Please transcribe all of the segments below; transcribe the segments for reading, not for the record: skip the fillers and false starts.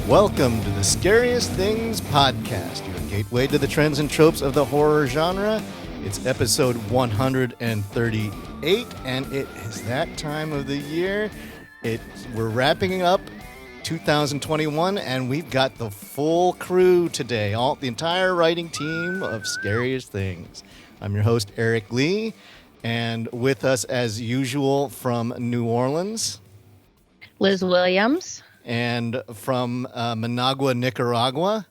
Welcome to the Scariest Things podcast, your gateway to the trends and tropes of the horror genre. It's episode 138, and it is that time of the year. We're wrapping up 2021, and we've got the full crew today, the entire writing team of Scariest Things. I'm your host, Eric Lee, and with us, as usual, from New Orleans, Liz Williams. And from Managua, Nicaragua,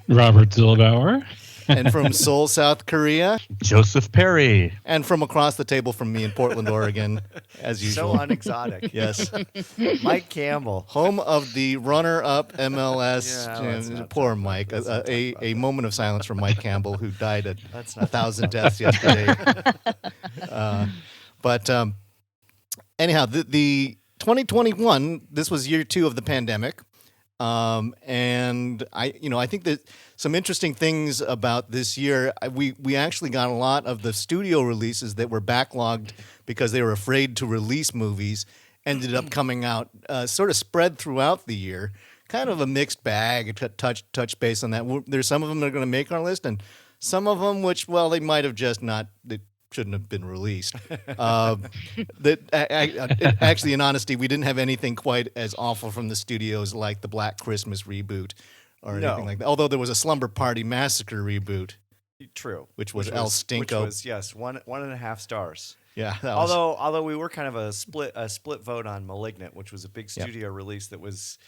Robert Zillbauer. And from Seoul, South Korea, Joseph Perry. And from across the table from me in Portland, Oregon, as usual. So unexotic. Yes. Mike Campbell. Home of the runner-up MLS. Yeah, poor Mike. A moment of silence for Mike Campbell, who died at 1,000 deaths yesterday. Anyhow, the 2021, this was year 2 of the pandemic. And I think that some interesting things about this year, we actually got a lot of the studio releases that were backlogged because they were afraid to release movies, ended up coming out sort of spread throughout the year. Kind of a mixed bag, touch base on that. There's some of them that are going to make our list, and some of them which, well, they might have just not... shouldn't have been released. Actually, in honesty, we didn't have anything quite as awful from the studios like the Black Christmas reboot or anything like that. Although there was a Slumber Party Massacre reboot. True. Which was El Stinko. Which was, yes, 1.5 stars. Yeah. Although we were kind of a split vote on Malignant, which was a big studio release that was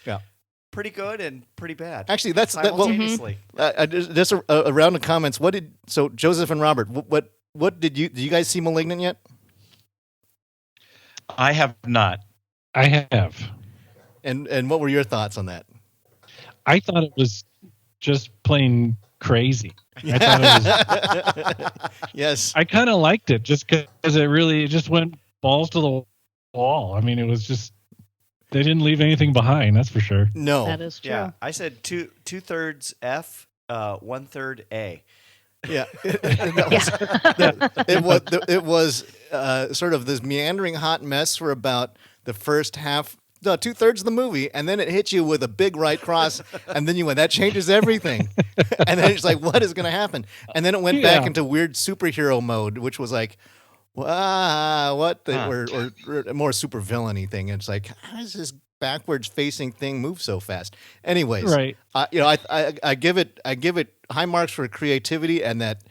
pretty good and pretty bad. Actually, that's simultaneously. Just a round of comments. So Joseph and Robert, what did you guys see Malignant yet? I have not. I have. And what were your thoughts on that? I thought it was just plain crazy. I thought it was. Yes. I kind of liked it just because it just went balls to the wall. I mean, it was just they didn't leave anything behind. That's for sure. No, that is true. Yeah, I said 2/3 F, 1/3 A. Yeah, it was sort of this meandering hot mess for about the first half, 2/3 of the movie, and then it hit you with a big right cross, and then you went, that changes everything, and then it's like, what is going to happen? And then it went back into weird superhero mode, which was like, or more super villainy thing. And it's like, how does this backwards facing thing move so fast? Anyways, right? I give it high marks for creativity and that.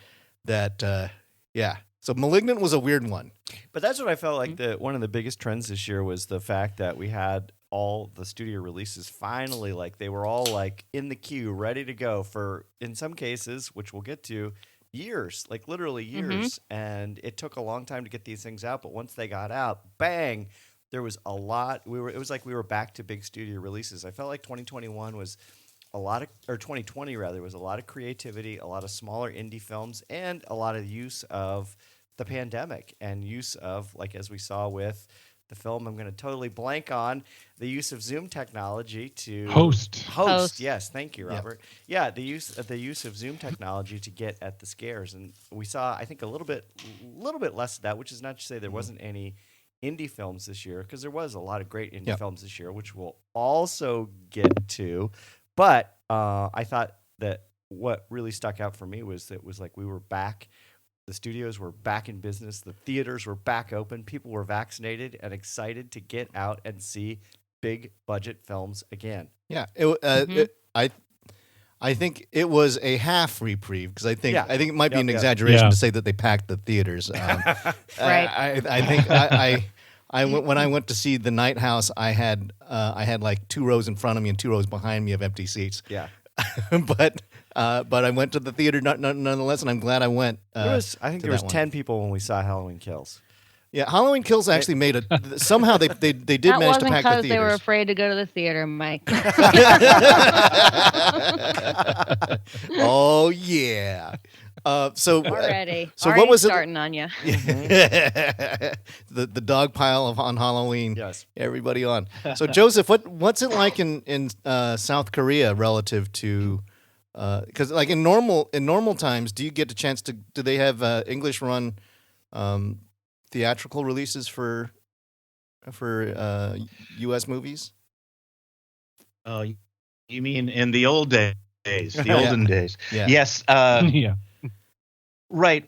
So Malignant was a weird one, but that's what I felt like. One of the biggest trends this year was the fact that we had all the studio releases finally, like they were all like in the queue, ready to go for, in some cases, which we'll get to, years, like literally years, and it took a long time to get these things out. But once they got out, bang. There was a lot. It was like we were back to big studio releases. I felt like 2021 was or 2020 rather, was a lot of creativity, a lot of smaller indie films, and a lot of use of the pandemic and use of, like as we saw with the film I'm going to totally blank on, the use of Zoom technology to host. Yes, thank you, Robert. Yeah, the use of Zoom technology to get at the scares, and we saw, I think, a little bit less of that, which is not to say there wasn't any indie films this year, because there was a lot of great indie films this year, which we'll also get to. But I thought that what really stuck out for me was that it was like we were back. The studios were back in business. The theaters were back open. People were vaccinated and excited to get out and see big budget films again. Yeah, I think it was a half reprieve, because I think it might be an exaggeration to say that they packed the theaters. Right. I think when I went to see The Night House, I had like 2 rows in front of me and 2 rows behind me of empty seats. Yeah. But I went to the theater nonetheless, and I'm glad I went. I think there was 10 people when we saw Halloween Kills. Yeah, Halloween Kills actually made somehow they did manage to pack the theaters. That wasn't because they were afraid to go to the theater, Mike. Oh yeah. Already what was starting on you? the dog pile on Halloween. Yes, everybody on. So Joseph, what's it like in South Korea relative to? Because like in normal times, do you get a chance to? Do they have English run theatrical releases for U.S. movies? You mean in the old days, the olden days? Yeah. Yes. Yeah. Right.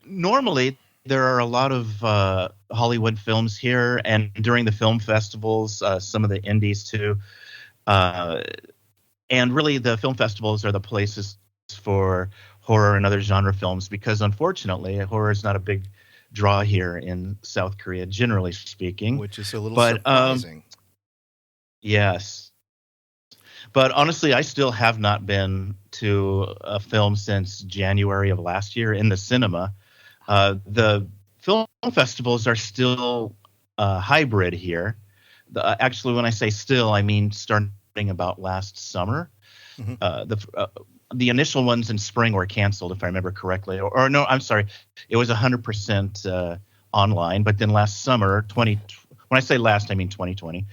Normally, there are a lot of Hollywood films here, and during the film festivals, some of the indies too. And really, the film festivals are the places for horror and other genre films because, unfortunately, horror is not a big draw here in South Korea, generally speaking. Which is a little But, surprising. Yes. But honestly, I still have not been to a film since January of last year in the cinema. The film festivals are still hybrid here. Actually, when I say still, I mean starting about last summer. The initial ones in spring were canceled, if I remember correctly. Or no, I'm sorry, it was 100% online. But then last summer, when I say last, I mean 2020,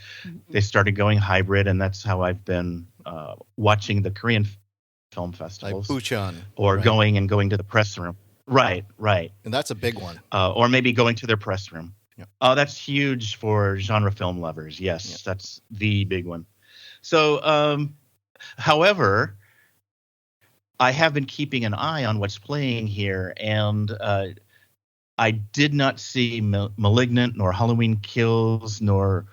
they started going hybrid, and that's how I've been watching the Korean film festivals. Like Bucheon. Or right? going to the press room. Right. And that's a big one. Or maybe going to their press room. Yeah. That's huge for genre film lovers. Yes, that's the big one. So, however, I have been keeping an eye on what's playing here, and I did not see Malignant, nor Halloween Kills, nor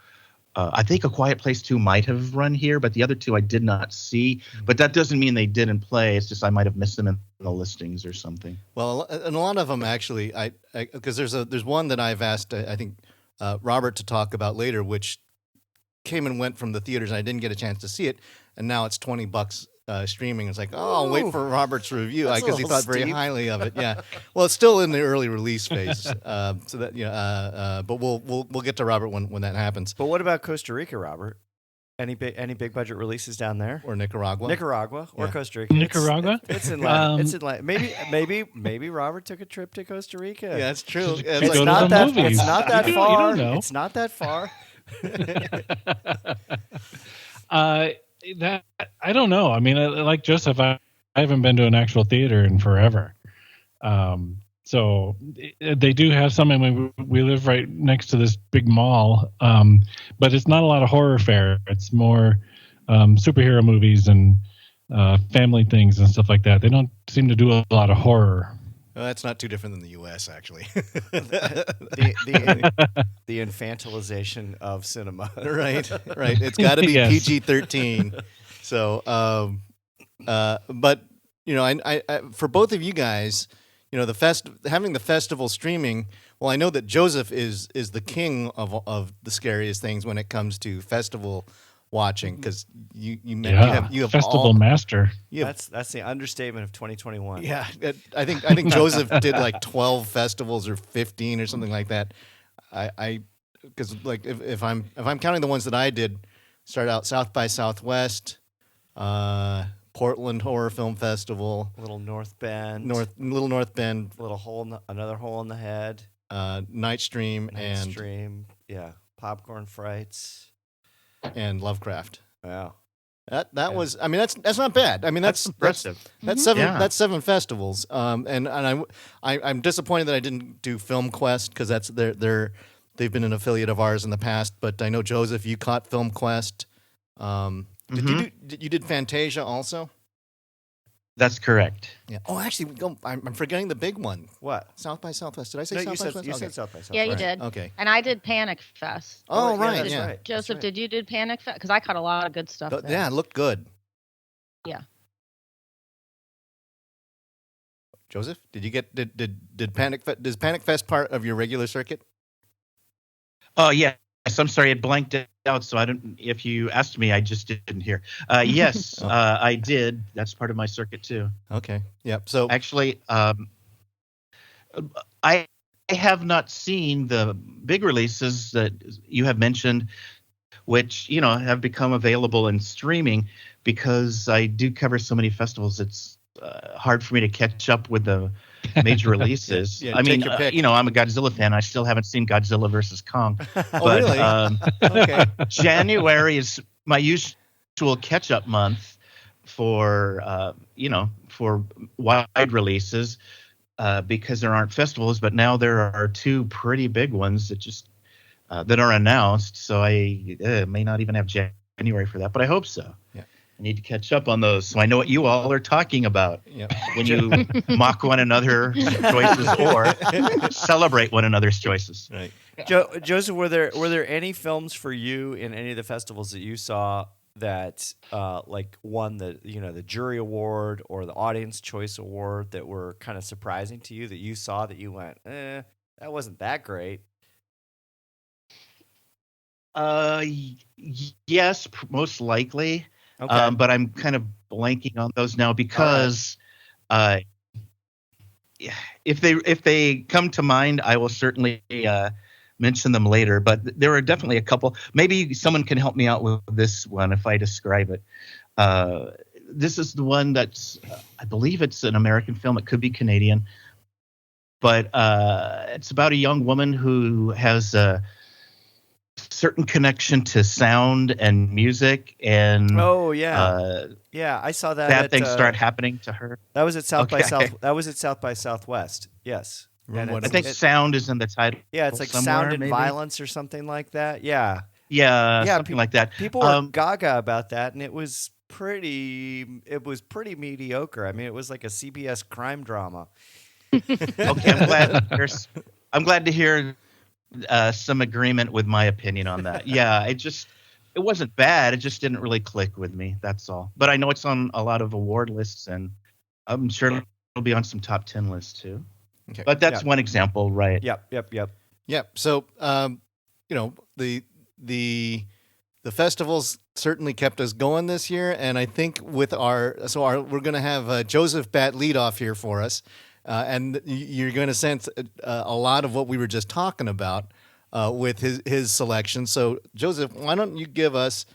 I think A Quiet Place 2 might have run here, but the other two I did not see. But that doesn't mean they didn't play. It's just I might have missed them in the listings or something. Well, and a lot of them actually, because there's one that I've asked, I think, Robert to talk about later, which came and went from the theaters, and I didn't get a chance to see it, and now it's $20 streaming. It's like, I'll wait for Robert's review because he thought very highly of it. Yeah, well, it's still in the early release phase, so that but we'll get to Robert when that happens. But what about Costa Rica, Robert? Any big budget releases down there? Or Nicaragua or Costa Rica? Nicaragua? It's in Latin. It's in Latin. Maybe Robert took a trip to Costa Rica. Yeah, that's true. It's not that far. It's not that far. You don't know. It's not that far. That I don't know. I mean, like Joseph, I haven't been to an actual theater in forever. So they do have some. I mean, we live right next to this big mall, but it's not a lot of horror fare. It's more superhero movies and family things and stuff like that. They don't seem to do a lot of horror. Well, that's not too different than the U.S. actually. the infantilization of cinema. Right. It's got to be Yes. PG-13. So, but I for both of you guys, having the festival streaming. Well, I know that Joseph is the king of the scariest things when it comes to festival watching because you have festival master. That's the understatement of 2021. Yeah, I think Joseph did like 12 festivals or 15 or something like that. I because like if I'm counting the ones that I did, start out South by Southwest, Portland Horror Film Festival, Little North Bend, another hole in the head, Nightstream, yeah, Popcorn Frights. And Lovecraft. Wow. That was. I mean, that's not bad. I mean, that's impressive. That's seven. Yeah. That's 7 festivals. And I'm disappointed that I didn't do Film Quest because that's they've been an affiliate of ours in the past. But I know Joseph, you caught Film Quest. You did Fantasia also? That's correct. Yeah. Oh, actually, I'm forgetting the big one. What? South by Southwest. Did I say No, South by you Southwest? said South by Southwest. Yeah, you did. Okay. And I did Panic Fest. Oh, right. That's right. Joseph, did you do Panic Fest? Because I caught a lot of good stuff there. Yeah, it looked good. Yeah. Joseph, did Panic Fest part of your regular circuit? Oh, yes. I'm sorry, it blanked out, so I don't. If you asked me, I just didn't hear. Yes, I did. That's part of my circuit too. Okay. Yep. So actually, I have not seen the big releases that you have mentioned, which have become available in streaming because I do cover so many festivals. It's hard for me to catch up with the major releases. Yeah, I mean, I'm a Godzilla fan. I still haven't seen Godzilla versus Kong. Oh, really? Okay. January is my usual catch-up month for for wide releases because there aren't festivals. But now there are 2 pretty big ones that just that are announced. So I may not even have January for that, but I hope so. Yeah. I need to catch up on those so I know what you all are talking about Yep. when you mock one another's choices or celebrate one another's choices. Right. Joseph, were there any films for you in any of the festivals that you saw that like won the jury award or the audience choice award that were kind of surprising to you that you saw that you went, that wasn't that great? Yes, most likely. Okay. But I'm kind of blanking on those now because if they come to mind, I will certainly mention them later. But there are definitely a couple. Maybe someone can help me out with this one if I describe it. This is the one that's, I believe it's an American film. It could be Canadian. But it's about a young woman who has a certain connection to sound and music, and Oh yeah, I saw that. Bad things start happening to her. That was at South by Okay. South. That was at South by Southwest. Yes, and What I think sound is in the title. yeah, it's like somewhere, Sound and maybe. Violence or something like that. Yeah, Yeah, Yeah, something like that. people were gaga about that, and it was pretty mediocre. I mean, it was like a CBS crime drama. Okay, I'm glad to hear some agreement with my opinion on that. Yeah, it wasn't bad. It just didn't really click with me. That's all. But I know it's on a lot of award lists, and I'm sure it'll be on some top 10 lists too. Okay. But that's Yeah. one example, right? Yep. Yep. So, the festivals certainly kept us going this year, and I think with we're going to have Joseph Bat lead off here for us, and you're going to sense a lot of what we were just talking about with his selection. So, Joseph, why don't you give us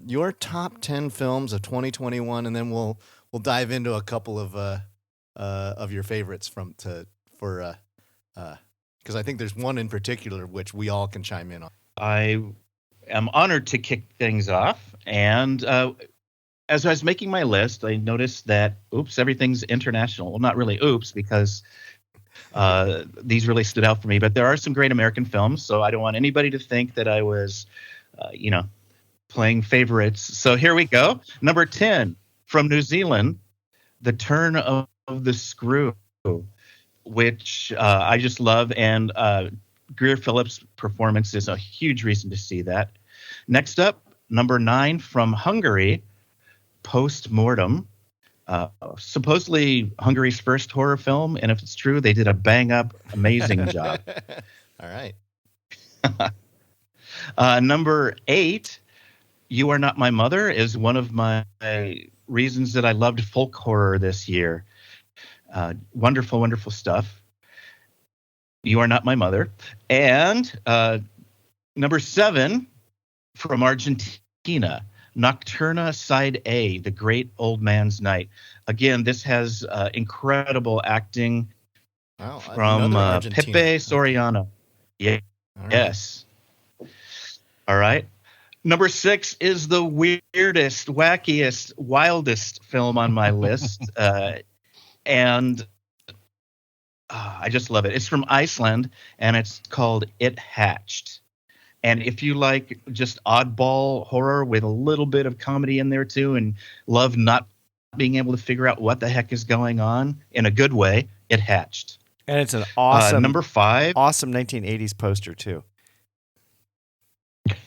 your top 10 films of 2021, and then we'll dive into a couple of your favorites because I think there's one in particular which we all can chime in on. I am honored to kick things off. And as I was making my list, I noticed that, everything's international. Well, not really oops, because these really stood out for me. But there are some great American films, so I don't want anybody to think that I was, playing favorites. So here we go. Number 10, from New Zealand, The Turn of the Screw, which I just love. And Greer Phillips' performance is a huge reason to see that. Next up, number 9, from Hungary, Post Mortem. Supposedly Hungary's first horror film, and if it's true, they did a bang-up, amazing job. All right. Number 8, You Are Not My Mother, is one of my reasons that I loved folk horror this year. Wonderful, wonderful stuff. You Are Not My Mother. And number 7, from Argentina, Nocturna Side A, The Great Old Man's Night. Again, this has incredible acting from Pepe Soriano. Yeah. Right. Yes. All right. Number 6 is the weirdest, wackiest, wildest film on my list. And I just love it. It's from Iceland, and it's called It Hatched. And if you like just oddball horror with a little bit of comedy in there too, and love not being able to figure out what the heck is going on in a good way, It Hatched. And it's an awesome number 5. awesome 1980s poster too.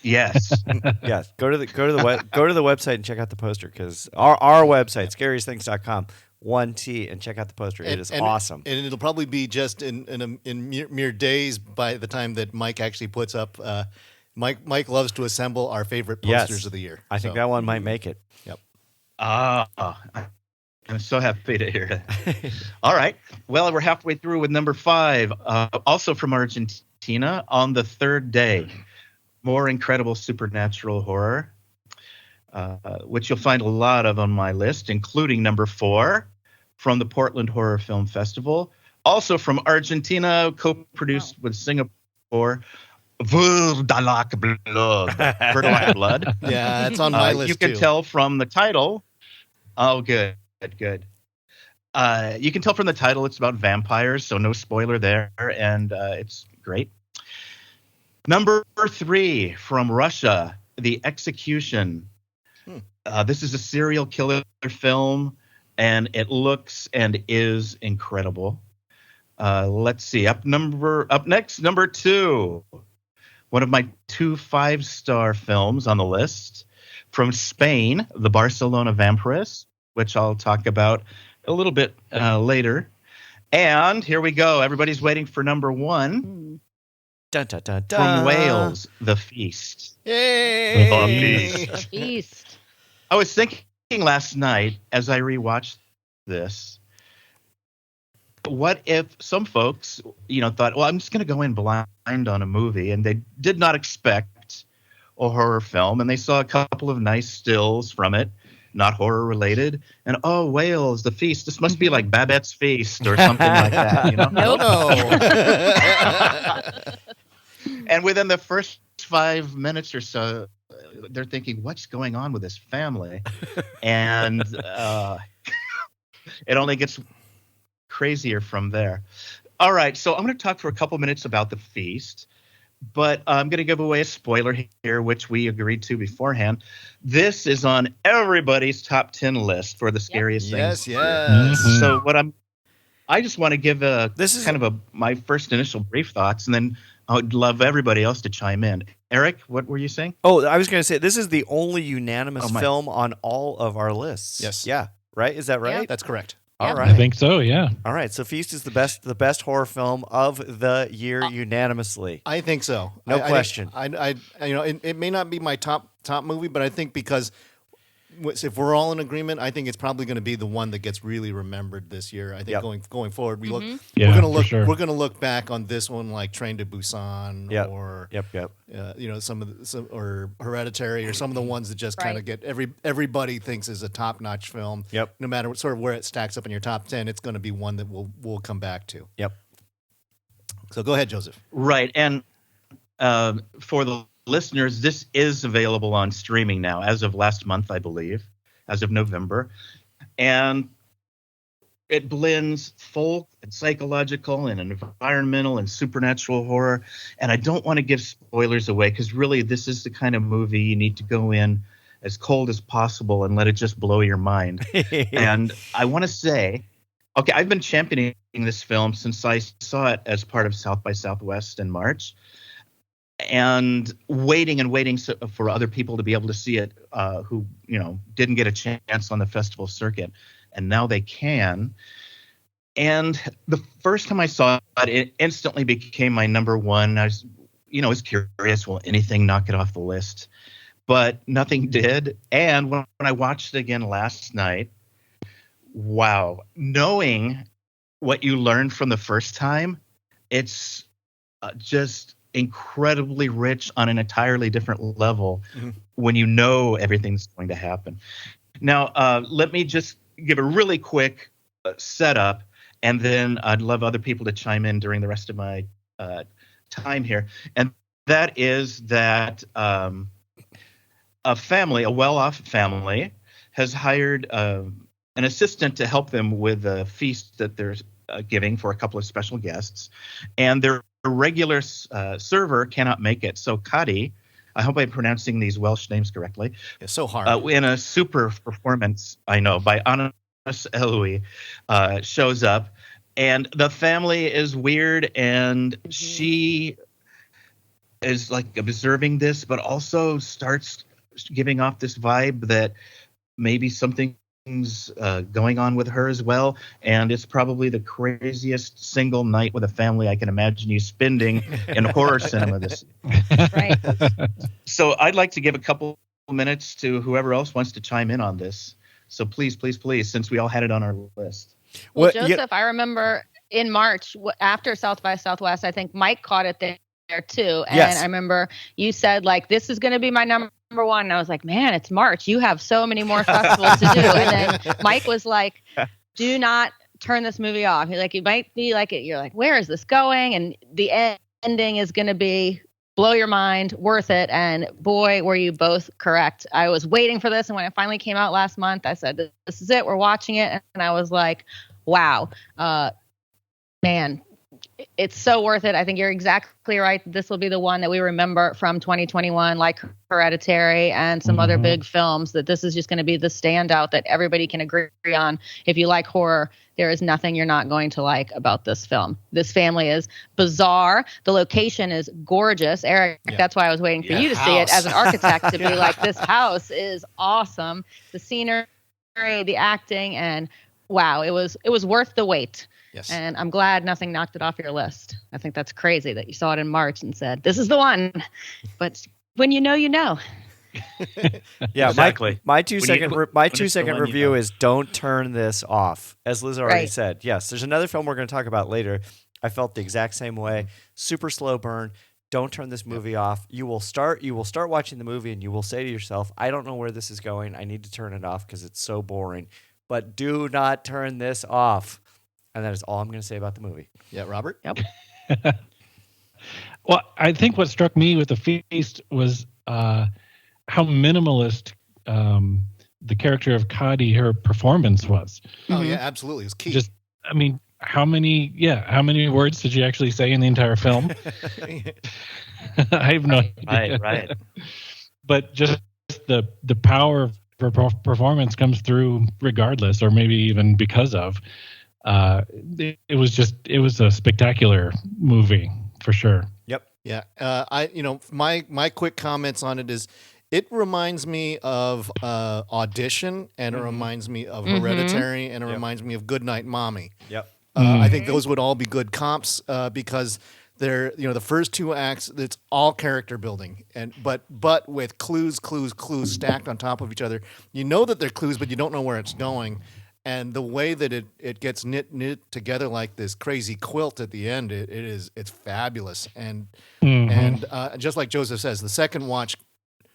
Yes. Yeah, go to the website and check out the poster, because our website, scariestthings.com, 1T, and check out the poster. It is awesome. And it'll probably be just in mere days by the time that Mike actually puts up. Mike loves to assemble our favorite posters of the year. I think that one might make it. Yep. I'm so happy to hear that. All right. Well, we're halfway through with number 5, also from Argentina, On the Third Day. More incredible supernatural horror, which you'll find a lot of on my list, including number 4 from the Portland Horror Film Festival. Also from Argentina, co-produced with Singapore, Verdalak Blood. Verdalak Blood. Yeah, it's on my list you can too. tell from the title. Oh, good. You can tell from the title it's about vampires, so no spoiler there, and it's great. Number 3, from Russia, The Execution. This is a serial killer film, and it looks and is incredible. Let's see. Up next, number 2. One of my 2 5-star films on the list, from Spain, The Barcelona Vampiress, which I'll talk about a little bit later. And here we go. Everybody's waiting for number 1. Dun, dun, dun, dun. From Wales, The Feast. Yay! The The Feast. I was thinking last night as I rewatched this, what if some folks, thought, well, I'm just going to go in blind on a movie, and they did not expect a horror film, and they saw a couple of nice stills from it, not horror related, and Wales, The Feast. This must be like Babette's Feast or something like that, Nope. No. And within the first 5 minutes or so, they're thinking, what's going on with this family? And it only gets crazier from there. All right, so I'm going to talk for a couple minutes about The Feast, but I'm going to give away a spoiler here, which we agreed to beforehand. This is on everybody's top 10 list for the scariest things. Yes. So I just want to give my first initial brief thoughts, and then I would love everybody else to chime in. Eric, what were you saying? Oh, I was going to say, this is the only unanimous film on all of our lists. Yes. Yeah. Right? Is that right? Yeah. That's correct. All Yeah. right. I think so, yeah. All right. So Feast is the best horror film of the year unanimously. I think so. No I question. It may not be my top movie, but I think because if we're all in agreement, I think it's probably going to be the one that gets really remembered this year. I think going forward, Yeah, we're for going to look back on this one like Train to Busan or or Hereditary or some of the ones that just kind of get everybody thinks is a top-notch film. Yep. No matter sort of where it stacks up in your top 10, it's going to be one that we'll come back to. Yep. So go ahead, Joseph. Right, and for the listeners, this is available on streaming now as of last month, I believe, as of November. And it blends folk and psychological and environmental and supernatural horror. And I don't want to give spoilers away because really this is the kind of movie you need to go in as cold as possible and let it just blow your mind. And I want to say, okay, I've been championing this film since I saw it as part of South by Southwest in March. And waiting for other people to be able to see it who, didn't get a chance on the festival circuit. And now they can. And the first time I saw it, it instantly became my number 1. I was curious, will anything knock it off the list? But nothing did. And when I watched it again last night, wow, knowing what you learned from the first time, it's just incredibly rich on an entirely different level when you know everything's going to happen. Now, let me just give a really quick setup, and then I'd love other people to chime in during the rest of my time here. And that is that a well-off family, has hired an assistant to help them with a feast that they're giving for a couple of special guests, and their regular server cannot make it. So Kadi, I hope I'm pronouncing these Welsh names correctly. It's so hard. In a super performance, I know, by Anna Eloi, shows up, and the family is weird, and she is like observing this, but also starts giving off this vibe that maybe something's going on with her as well, and it's probably the craziest single night with a family I can imagine you spending in horror cinema this year. Right. So I'd like to give a couple minutes to whoever else wants to chime in on this. So please, since we all had it on our list. Well, Joseph, I remember in March after South by Southwest, I think Mike caught it there too. And Yes. I remember you said, like, this is going to be my number 1. And I was like, man, it's March. You have so many more festivals to do. And then Mike was like, do not turn this movie off. He's like, it might be like it. You're like, where is this going? And the ending is going to be blow your mind, worth it. And boy, were you both correct. I was waiting for this. And when it finally came out last month, I said, this is it. We're watching it. And I was like, wow, man, It's so worth it. I think you're exactly right. This will be the one that we remember from 2021, like Hereditary and some other big films, that this is just going to be the standout that everybody can agree on. If you like horror, there is nothing you're not going to like about this film. This family is bizarre. The location is gorgeous. Eric, that's why I was waiting for you to see it as an architect, to be like, this house is awesome. The scenery, the acting, and wow, it was worth the wait. Yes. And I'm glad nothing knocked it off your list. I think that's crazy that you saw it in March and said, this is the one. But when you know, you know. Yeah, exactly. My 2 second one, review is don't turn this off. As Liz already said, yes, there's another film we're going to talk about later. I felt the exact same way. Super slow burn. Don't turn this movie off. You will start watching the movie and you will say to yourself, I don't know where this is going. I need to turn it off because it's so boring. But do not turn this off. And that is all I'm going to say about the movie. Yeah, Robert? Yep. Well, I think what struck me with The Feast was how minimalist the character of Cody, her performance was. Oh, yeah, absolutely. It's key. Just, I mean, how many words did you actually say in the entire film? I have no idea. Right. But just the power of her performance comes through regardless, or maybe even because of. It was a spectacular movie for sure. Yep. Yeah. My quick comments on it is, it reminds me of Audition, and it reminds me of Hereditary, and it reminds me of Goodnight Mommy. Yep. I think those would all be good comps because they're, the first two acts, it's all character building, but with clues stacked on top of each other. You know that they're clues, but you don't know where it's going. And the way that it gets knit together like this crazy quilt at the end, it's fabulous. And just like Joseph says, the second watch,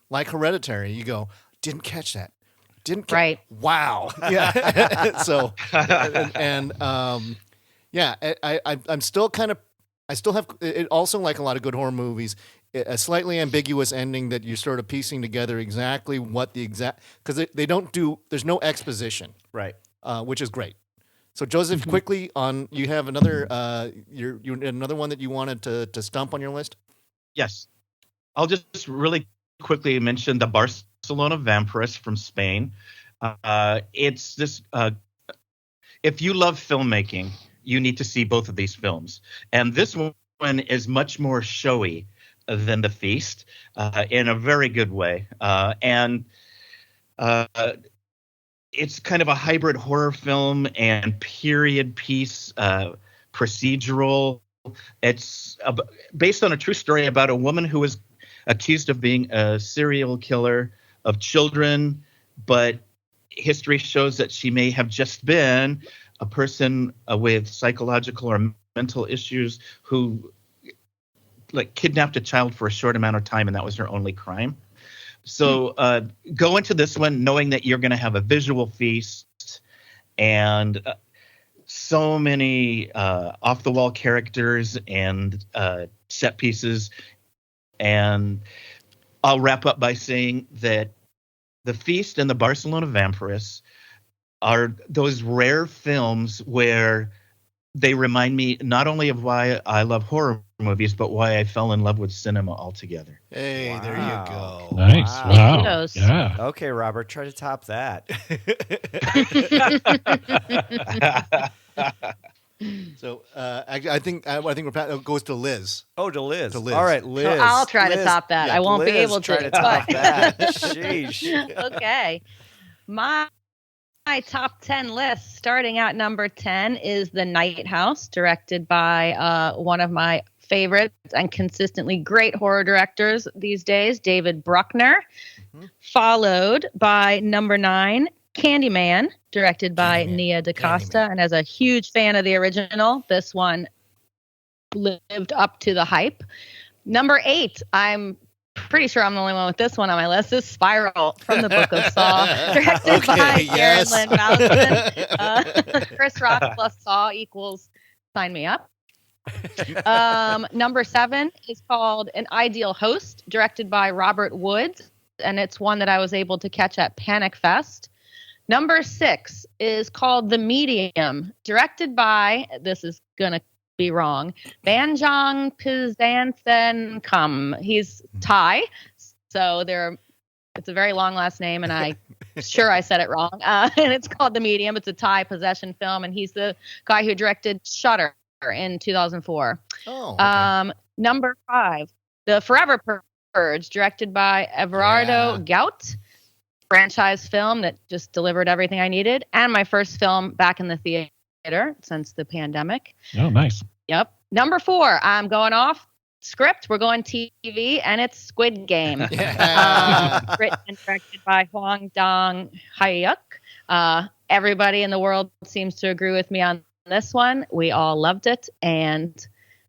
like Hereditary, you go, didn't catch that. Right. Wow. Yeah. So, I'm still I still have it. Also, like a lot of good horror movies, a slightly ambiguous ending that you're sort of piecing together exactly what because they don't do. There's no exposition. Right. Which is great. So Joseph, quickly you have another you another one that you wanted to stump on your list? Yes. I'll just really quickly mention the Barcelona Vampiress from Spain. It's this. If you love filmmaking, you need to see both of these films. And this one is much more showy than The Feast in a very good way. It's kind of a hybrid horror film and period piece procedural. It's based on a true story about a woman who was accused of being a serial killer of children, but history shows that she may have just been a person with psychological or mental issues who kidnapped a child for a short amount of time, and that was her only crime. So go into this one knowing that you're going to have a visual feast and so many off-the-wall characters and set pieces. And I'll wrap up by saying that The Feast and the Barcelona Vampiress are those rare films where they remind me not only of why I love horror movies, but why I fell in love with cinema altogether. Hey, Wow. there you go. Nice. Wow. Kudos. Yeah. Okay, Robert, try to top that. So I think it goes to Liz. Oh, to Liz. To Liz. All right, Liz. So I'll try to top that. I won't be Liz, able try to. top but- that. Sheesh. Okay. My top 10 list, starting at number 10, is The Night House, directed by one of my favorites and consistently great horror directors these days, David Bruckner. Followed by number 9, Candyman, directed by Nia DaCosta. And as a huge fan of the original, this one lived up to the hype. Number 8, I'm pretty sure I'm the only one with this one on my list, is Spiral from the Book of Saw, directed by Aaron Lynn Mallison. Chris Rock plus Saw equals sign me up. Number 7 is called An Ideal Host, directed by Robert Woods, and it's one that I was able to catch at Panic Fest. Number 6 is called The Medium, directed by, this is going to be wrong. Banjong Pizanthen Kum. He's Thai, so it's a very long last name, and I'm sure I said it wrong. And it's called The Medium. It's a Thai possession film, and he's the guy who directed Shutter in 2004. Oh, okay. Number 5, The Forever Purge, directed by Everardo Gout. Franchise film that just delivered everything I needed, and my first film back in the theater since the pandemic. Oh, nice. Yep. Number 4, I'm going off script. We're going TV, and it's Squid Game. Written and directed by Hwang Dong-hyuk. Everybody in the world seems to agree with me on this one. We all loved it and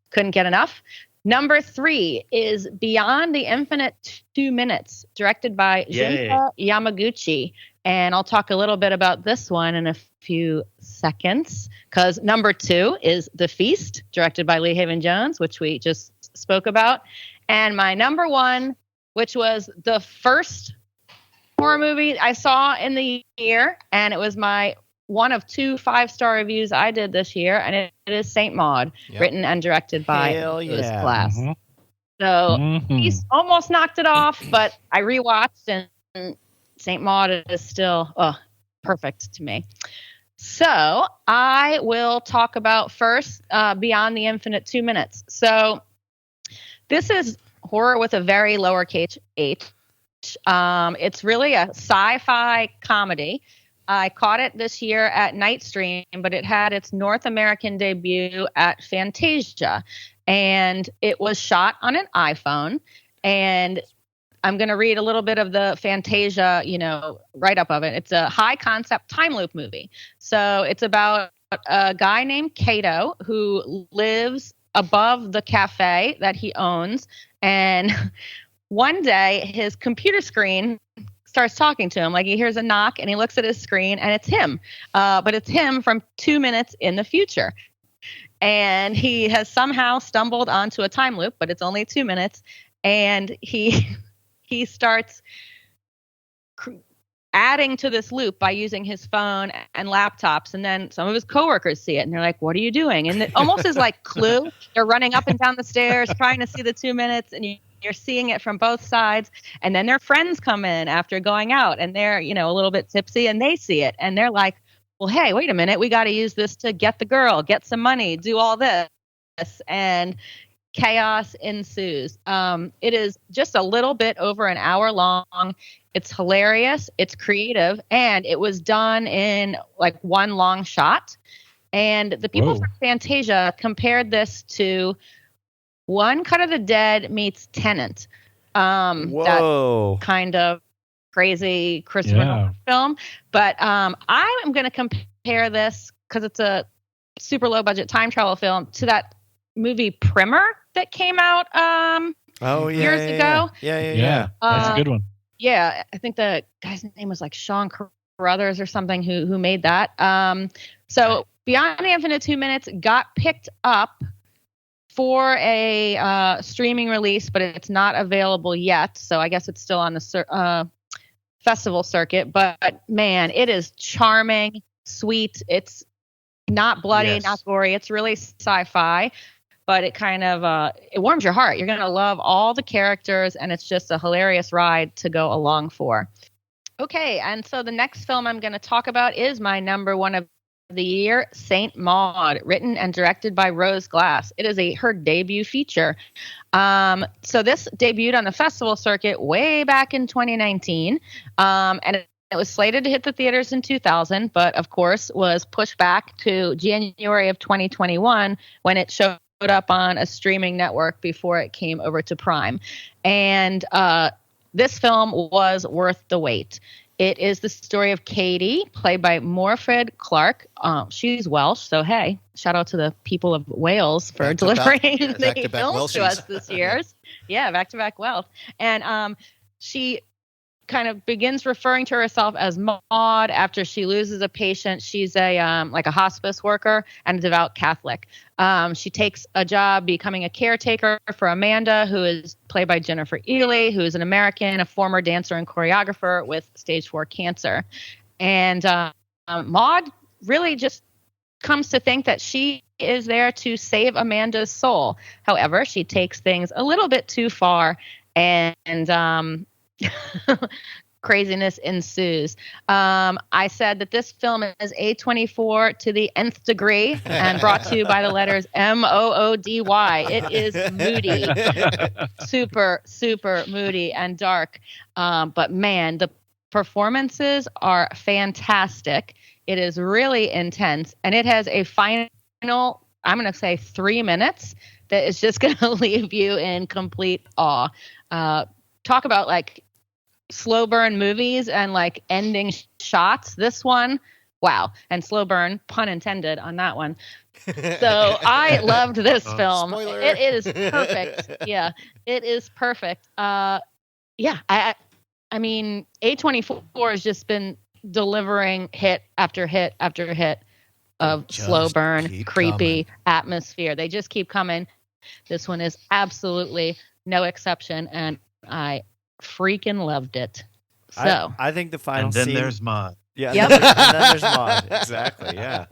couldn't get enough. Number 3 is Beyond the Infinite 2 Minutes, directed by Junta Yamaguchi. And I'll talk a little bit about this one in a few seconds, because number 2 is The Feast, directed by Lee Haven Jones, which we just spoke about. And my number 1, which was the first horror movie I saw in the year, and it was my one of 2 5-star reviews I did this year, and it is Saint Maud, written and directed by Louis Glass. Mm-hmm. So he's almost knocked it off, but I rewatched, and Saint Maud is still perfect to me. So I will talk about first Beyond the Infinite 2 Minutes. So this is horror with a very lowercase h. It's really a sci-fi comedy. I caught it this year at Nightstream, but it had its North American debut at Fantasia, and it was shot on an iPhone. And I'm going to read a little bit of the Fantasia, write-up of it. It's a high-concept time loop movie. So it's about a guy named Kato who lives above the cafe that he owns, and one day his computer screen starts talking to him. Like, he hears a knock and he looks at his screen, and it's him. But it's him from 2 minutes in the future. And he has somehow stumbled onto a time loop, but it's only 2 minutes. And he starts adding to this loop by using his phone and laptops. And then some of his coworkers see it, and they're like, "What are you doing?" And it almost is like Clue. They're running up and down the stairs trying to see the 2 minutes, and you're seeing it from both sides. And then their friends come in after going out, and they're, a little bit tipsy, and they see it, and they're like, "Well, hey, wait a minute. We got to use this to get the girl, get some money, do all this." And chaos ensues. It is just a little bit over an hour long. It's hilarious. It's creative. And it was done in like one long shot. And the people from Fantasia compared this to One Cut of the Dead meets Tenant. That kind of crazy Christopher Nolan film. But I am going to compare this, because it's a super low budget time travel film, to that movie Primer that came out years ago. Yeah. That's a good one. Yeah, I think the guy's name was like Sean Carruthers or something who made that. So Beyond the Infinite 2 Minutes got picked up for a streaming release, but it's not available yet. So I guess it's still on the festival circuit. But man, it is charming, sweet. It's not bloody, not gory. It's really sci-fi, but it kind of it warms your heart. You're going to love all the characters, and it's just a hilarious ride to go along for. Okay, and so the next film I'm going to talk about is my number 1 of the year, Saint Maud, written and directed by Rose Glass. It is her debut feature. So this debuted on the festival circuit way back in 2019, and it was slated to hit the theaters in 2000, but of course was pushed back to January of 2021 when it showed up on a streaming network before it came over to Prime. And this film was worth the wait. It is the story of Katie, played by Morfydd Clark. She's Welsh, so hey, shout out to the people of Wales for delivering the film to us this year. Yeah, back-to-back Welsh. And she kind of begins referring to herself as Maud after she loses a patient. She's a hospice worker and a devout Catholic. She takes a job becoming a caretaker for Amanda, who is played by Jennifer Ely, who is an American, a former dancer and choreographer with stage 4 cancer. And Maud really just comes to think that she is there to save Amanda's soul. However, she takes things a little bit too far, and craziness ensues. I said that this film is A24 to the nth degree and brought to you by the letters MOODY. It is moody, super, super moody and dark. But man, the performances are fantastic. It is really intense, and it has a final, I'm going to say 3 minutes that is just going to leave you in complete awe. Talk about like slow burn movies and like ending shots. This one, wow. And slow burn, pun intended on that one. So I loved this film. Spoiler. It is perfect. Yeah, it is perfect. I mean, A24 has just been delivering hit after hit after hit of slow burn, creepy atmosphere. They just keep coming. This one is absolutely no exception, and I freaking loved it. So I think the final And then scene. there's Maud. Yeah, Yep. and then there's Maud. Exactly. Yeah.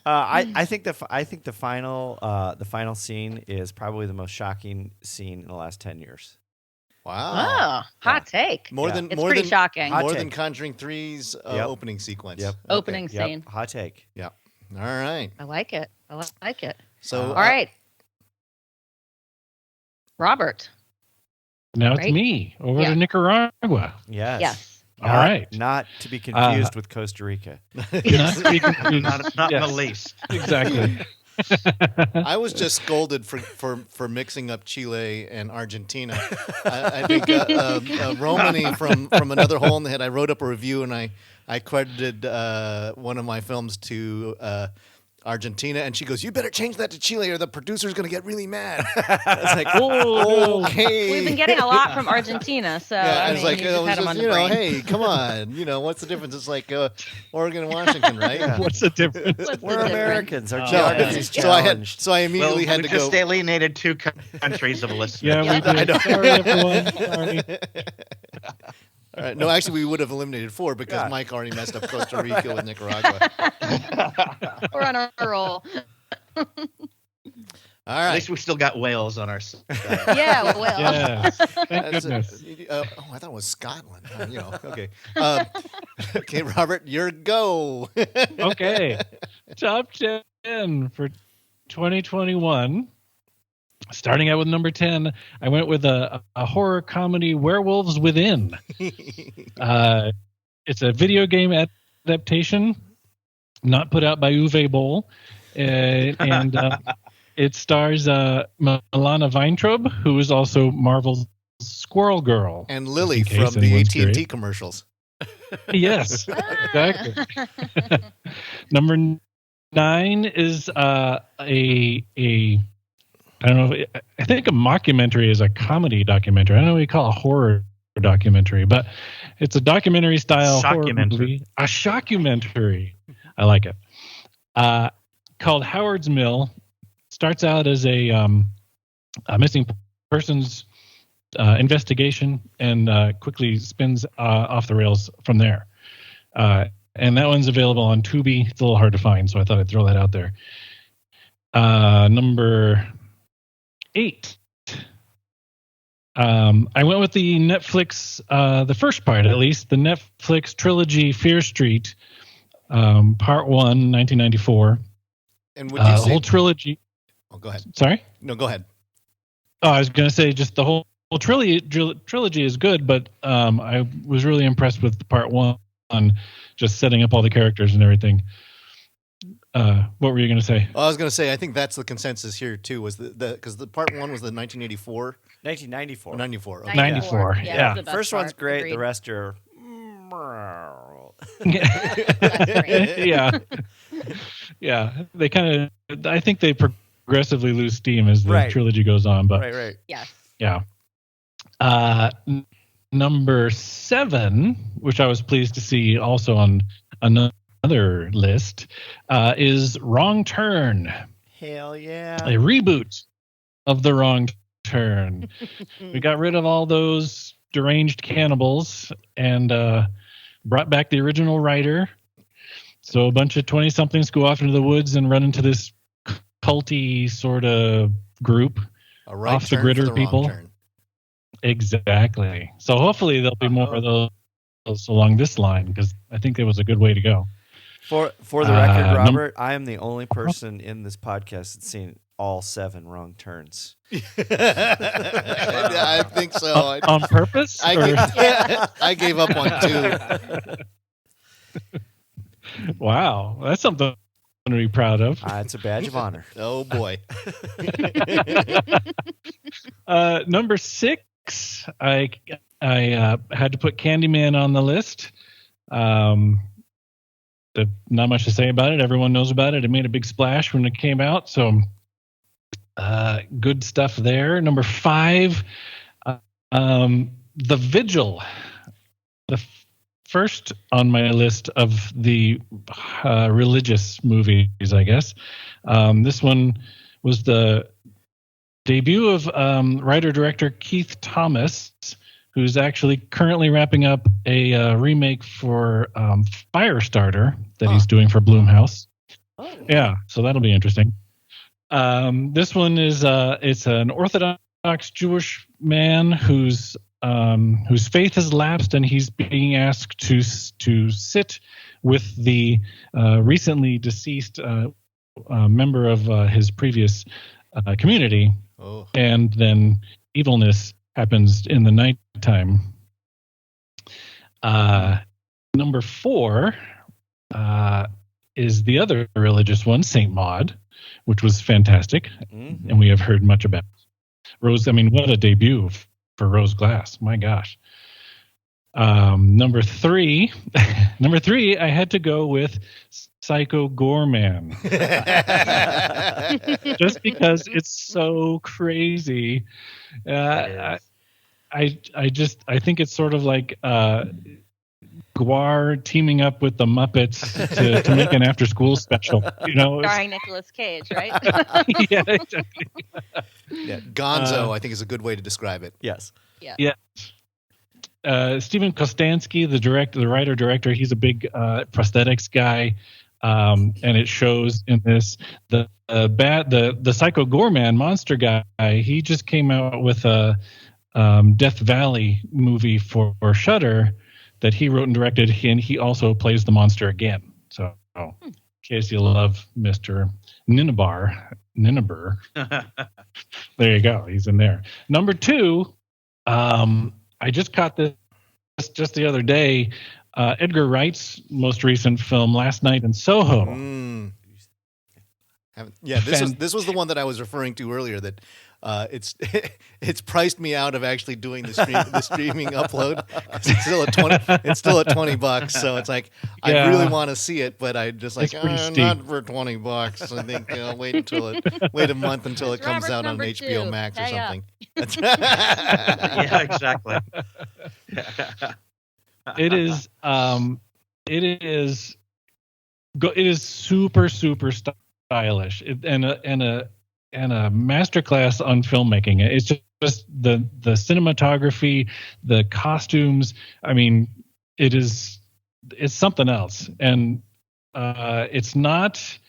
I think the final scene is probably the most shocking scene in the last 10 years. Wow. hot take. More Yeah. than It's more pretty than shocking. Hot more take. than Conjuring 3's Yep. opening sequence. Yep. Opening Yep. scene. Hot take. All right. I like it. I like it. So All right. Robert. Now it's Right? me over Yeah. to Nicaragua. Yes. Yes. All right. Not to be confused with Costa Rica. Not to be confused. Not in Yes. the least. Exactly. I was just scolded for mixing up Chile and Argentina. I think Romani from Another Hole in the Head. I wrote up a review and I credited one of my films to Argentina, and she goes, "You better change that to Chile, or the producer's going to get really mad." I was like, Oh, "Okay." We've been getting a lot from Argentina, so Yeah, I I was mean, like, you just had them on the brain. hey, come on, what's the difference? It's like Oregon and Washington, right? what's the difference? What's the We're difference? Americans. Our No, geography's So I challenged. I immediately Well, had we to go. just alienated two countries of listeners. Yeah, we Yeah. did. Sorry, everyone. Sorry. All right. No, actually, we would have eliminated 4 because Yeah. Mike already messed up Costa Rica with Nicaragua. We're on a roll. All At right. least we still got Wales on our side. Yeah, well. Yes. Thank That's goodness. I thought it was Scotland. Okay. Okay, Robert, your go. Okay. Top 10 for 2021. Starting out with number 10, I went with a horror comedy, Werewolves Within. It's a video game adaptation, not put out by Uwe Boll. And it stars Milana Weintraub, who is also Marvel's Squirrel Girl. And Lily In case from the anyone's AT&T curious. commercials. Yes, exactly. Number 9 is a I don't know. I think a mockumentary is a comedy documentary. I don't know what you call a horror documentary, but it's a documentary style horror Shockumentary. movie. A shockumentary. I like it. Called Howard's Mill. Starts out as a missing persons investigation and quickly spins off the rails from there. And that one's available on Tubi. It's a little hard to find, so I thought I'd throw that out there. Number 8. I went with the Netflix, the first part at least, the Netflix trilogy Fear Street, Part 1, 1994. And would you say? Whole trilogy. Oh, go ahead. Sorry? No, go ahead. Oh, I was going to say just the whole trilogy is good, but I was really impressed with Part 1, just setting up all the characters and everything. What were you going to say? Well, I was going to say, I think that's the consensus here too. Was because the part 1 was the 1984, 1994. or 94. Okay. 94, That's yeah. the best First one's part. great. Agreed. The rest are. That's great. Yeah. They kind of. I think they progressively lose steam as the Right. trilogy goes on, but Right. Yes. yeah. Number 7, which I was pleased to see also on another list, is Wrong Turn, Hell yeah. a reboot of The Wrong Turn. We got rid of all those deranged cannibals and brought back the original writer. So a bunch of 20-somethings go off into the woods and run into this culty sort of group. A right off the turn gritter for the people. wrong turn. Exactly. So hopefully there'll be more of those along this line, because I think it was a good way to go. For the record, Robert, I am the only person in this podcast that's seen all 7 wrong turns. Yeah, I think so. On purpose? I gave up on 2. Wow, that's something to be proud of. It's a badge of honor. Oh boy. Number 6, I had to put Candyman on the list. Not much to say about it. Everyone knows about it. It made a big splash when it came out, so good stuff there. Number 5, The Vigil, the first on my list of the religious movies, I guess. This one was the debut of writer-director Keith Thomas, who's actually currently wrapping up a remake for Firestarter that he's doing for Blumhouse. Oh. Yeah, so that'll be interesting. This one is it's an Orthodox Jewish man whose faith has lapsed, and he's being asked to sit with the recently deceased member of his previous community, and then evilness happens in the nighttime. Number 4 is the other religious one, Saint Maud, which was fantastic, and we have heard much about. Rose, I mean, what a debut for Rose Glass! My gosh. Number 3, I had to go with Psycho Gorman, just because it's so crazy. I think it's sort of like Gwar teaming up with the Muppets to make an after-school special. Starring Nicolas Cage, right? Yeah, exactly. Yeah, Gonzo, I think, is a good way to describe it. Yes. Yeah. Steven Kostansky, the writer-director, he's a big prosthetics guy, and it shows in this. The Psycho Gorman monster guy, he just came out with a Death Valley movie for Shudder that he wrote and directed, and he also plays the monster again. So, in case you love Mr. Nineveh, there you go. He's in there. Number 2, I just caught this just the other day. Edgar Wright's most recent film, Last Night in Soho. Yeah, this was the one that I was referring to earlier. That it's priced me out of actually doing the streaming upload. It's still at $20, so it's like I really want to see it, but I just like not for $20. I think I'll wait a month until it comes out on HBO 2. Max or something. Yeah, exactly. It is super stylish and a masterclass on filmmaking. It's just the cinematography, the costumes. I mean, it's something else, and it's not.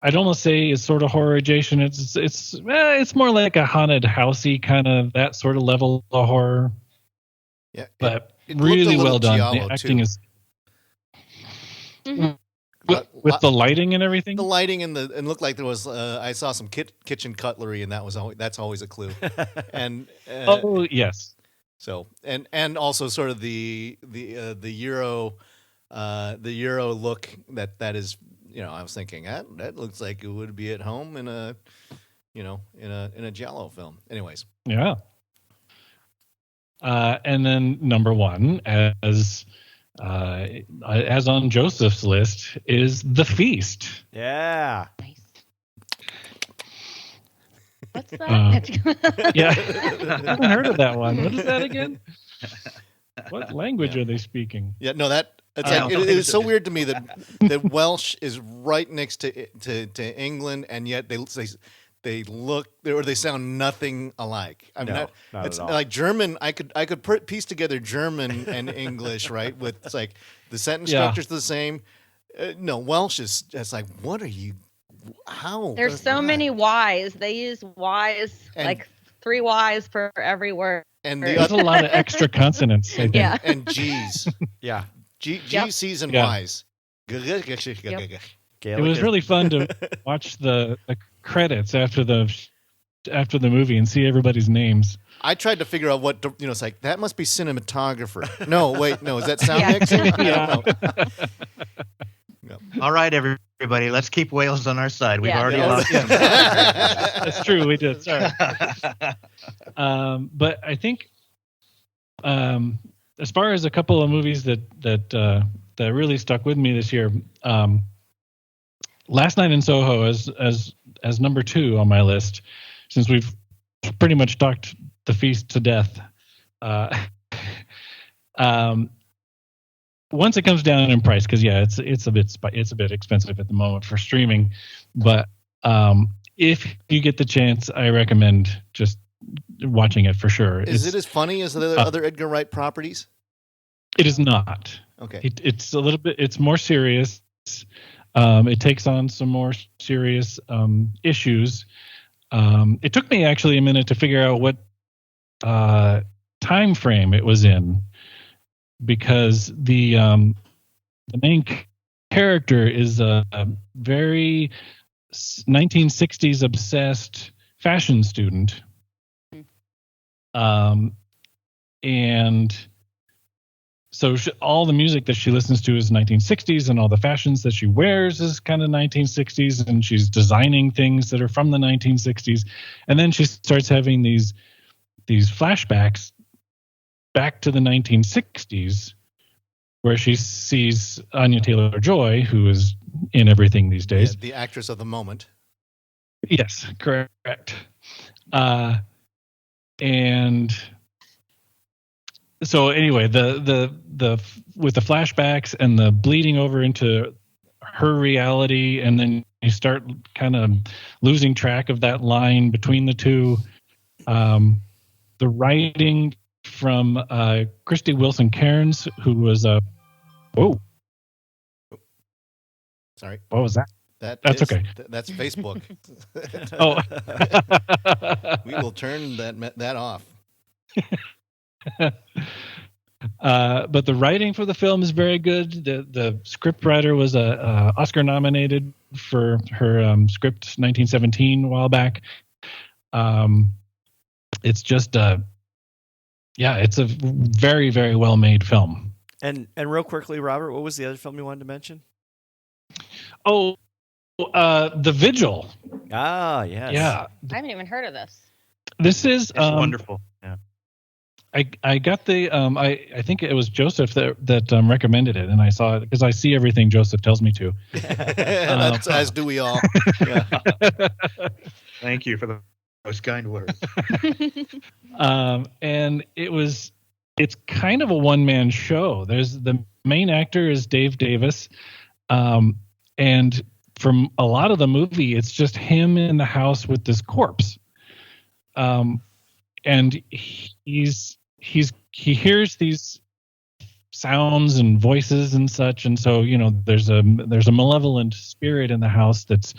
I'd almost say it's sort of horror adjacent. It's more like a haunted housey kind of that sort of level of horror. Yeah, but it really looked a well done. Giallo, The acting too. is with the lighting and everything. The lighting and looked like there was. I saw some kitchen cutlery, and that's always a clue. And oh yes. So and also sort of the Euro look that is. I was thinking that looks like it would be at home in a Giallo film. Anyways. Yeah. And then number 1, as on Joseph's list, is The Feast. Yeah. Nice. What's that? Yeah. I haven't heard of that one. What is that again? What language are they speaking? Yeah, no, it is so weird to me that Welsh is right next to England, and yet they look or they sound nothing alike. I mean, not it's at all. like German. I could piece together German and English, right? With it's like the sentence structure's the same. No, Welsh is. It's like, what are you? How? There's so many Y's. They use Y's, And- like 3 Y's for every word. And There's a lot of extra consonants. I think. Yeah. and G's. Yeah. Yep. C's and Yeah. Y's. It Gaelic was is- really fun to watch the credits after the movie and see everybody's names. I tried to figure out what it's like. That must be cinematographer. No, wait, no, is that sound Yeah. mixing? I don't know. All right, everybody, let's keep Wales on our side. We've Yeah. already Yeah. lost him. That's true. We did. Sorry. But I think, as far as a couple of movies that really stuck with me this year, Last Night in Soho as number 2 on my list, since we've pretty much talked the feast to death. Once it comes down in price, because it's a bit expensive at the moment for streaming, but if you get the chance, I recommend just watching it for sure. Is it as funny as the other Edgar Wright properties? It is not. Okay. It's a little bit. It's more serious. It takes on some more serious issues. It took me actually a minute to figure out what time frame it was in, because the main character is a very 1960s obsessed fashion student, and so all the music that she listens to is 1960s, and all the fashions that she wears is kind of 1960s, and she's designing things that are from the 1960s. And then she starts having these flashbacks back to the 1960s, where she sees Anya Taylor-Joy, who is in everything these days. Yeah, the actress of the moment. Yes, correct. And so anyway, the with the flashbacks and the bleeding over into her reality, and then you start kind of losing track of that line between the two. The writing from Christy Wilson Cairns, who was whoa, Sorry. what was that? That's okay. That's Facebook. Oh, We will turn that off. But the writing for the film is very good. The script writer was Oscar nominated for her script 1917 a while back. It's just it's a very, very well made film. And real quickly, Robert, what was the other film you wanted to mention? Oh, The Vigil. Ah, yes. Yeah, I haven't even heard of this. this is It's wonderful. Yeah. I got the I think it was Joseph that recommended it, and I saw it because I see everything Joseph tells me to. That's, as do we all. Yeah. Thank you for those kind words. And it's kind of a one-man show. There's the main actor is Dave Davis, and from a lot of the movie, it's just him in the house with this corpse, and he hears these sounds and voices and such, and so there's a malevolent spirit in the house that's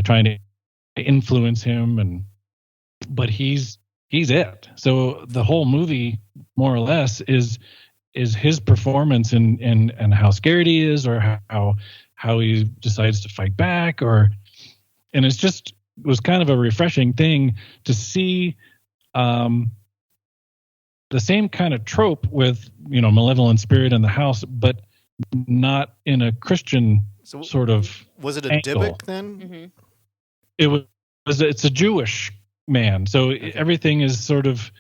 trying to influence him, but he's it. So the whole movie, more or less, is his performance and how scared he is, or how he decides to fight back, and it was kind of a refreshing thing to see the same kind of trope with malevolent spirit in the house, but not in a Christian sort of. Was it a angle. Dybbuk then? Mm-hmm. It's a Jewish man, so everything is sort of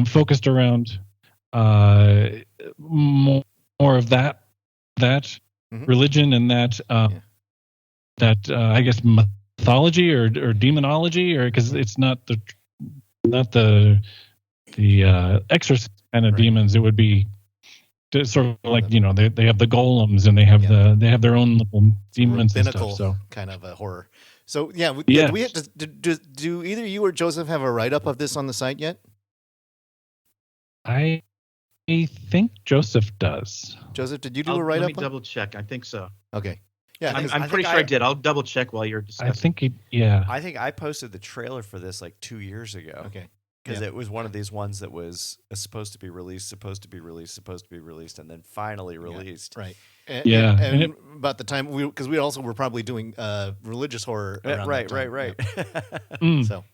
focused around more of that religion and that I guess mythology or demonology, or because it's not the exorcist kind of demons. It would be sort of like they have the golems, and they have they have their own little demons and stuff. So kind of a horror. So Yes. do either you or Joseph have a write up of this on the site yet? I think Joseph does. Joseph, did you do a write Let up? me double check. I think so. Okay. Yeah. I'm pretty sure I did. I'll double check while you're discussing. I think yeah. I think I posted the trailer for this like 2 years ago. Okay. Because it was one of these ones that was supposed to be released, and then finally released. Right. And about the time because we also were probably doing religious horror. Around Right. Yeah. So.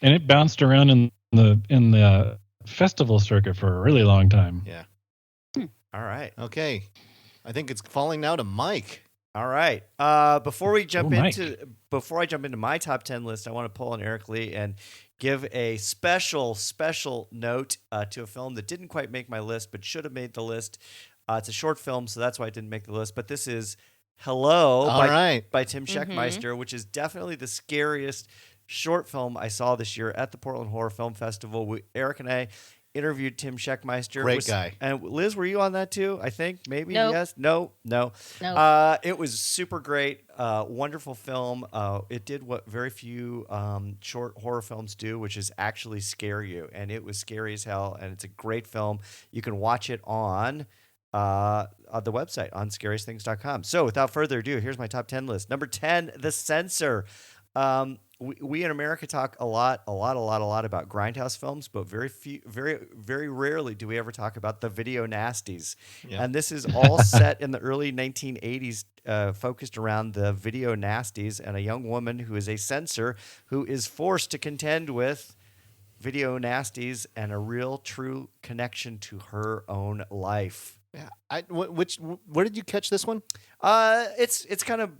And it bounced around in the festival circuit for a really long time. Yeah. All right. Okay. I think it's falling now to Mike. All right. Before I jump into my top 10 list, I want to pull on Eric Lee and give a special note to a film that didn't quite make my list but should have made the list. It's a short film, so that's why it didn't make the list. But this is Hello by Tim Scheckmeister, which is definitely the scariest short film I saw this year at the Portland Horror Film Festival. Eric and I interviewed Tim Scheckmeister. Great guy. And Liz, were you on that too? I think maybe. Nope. Yes. No. It was super great. Wonderful film. It did what very few short horror films do, which is actually scare you. And it was scary as hell. And it's a great film. You can watch it on the website on scariestthings.com. So without further ado, here's my top 10 list. Number 10, The Censor. We in America talk a lot about grindhouse films, but very rarely do we ever talk about the video nasties. Yeah. And this is all set in the early 1980s, focused around the video nasties and a young woman who is a censor who is forced to contend with video nasties and a real true connection to her own life. Yeah. Where did you catch this one? It's kind of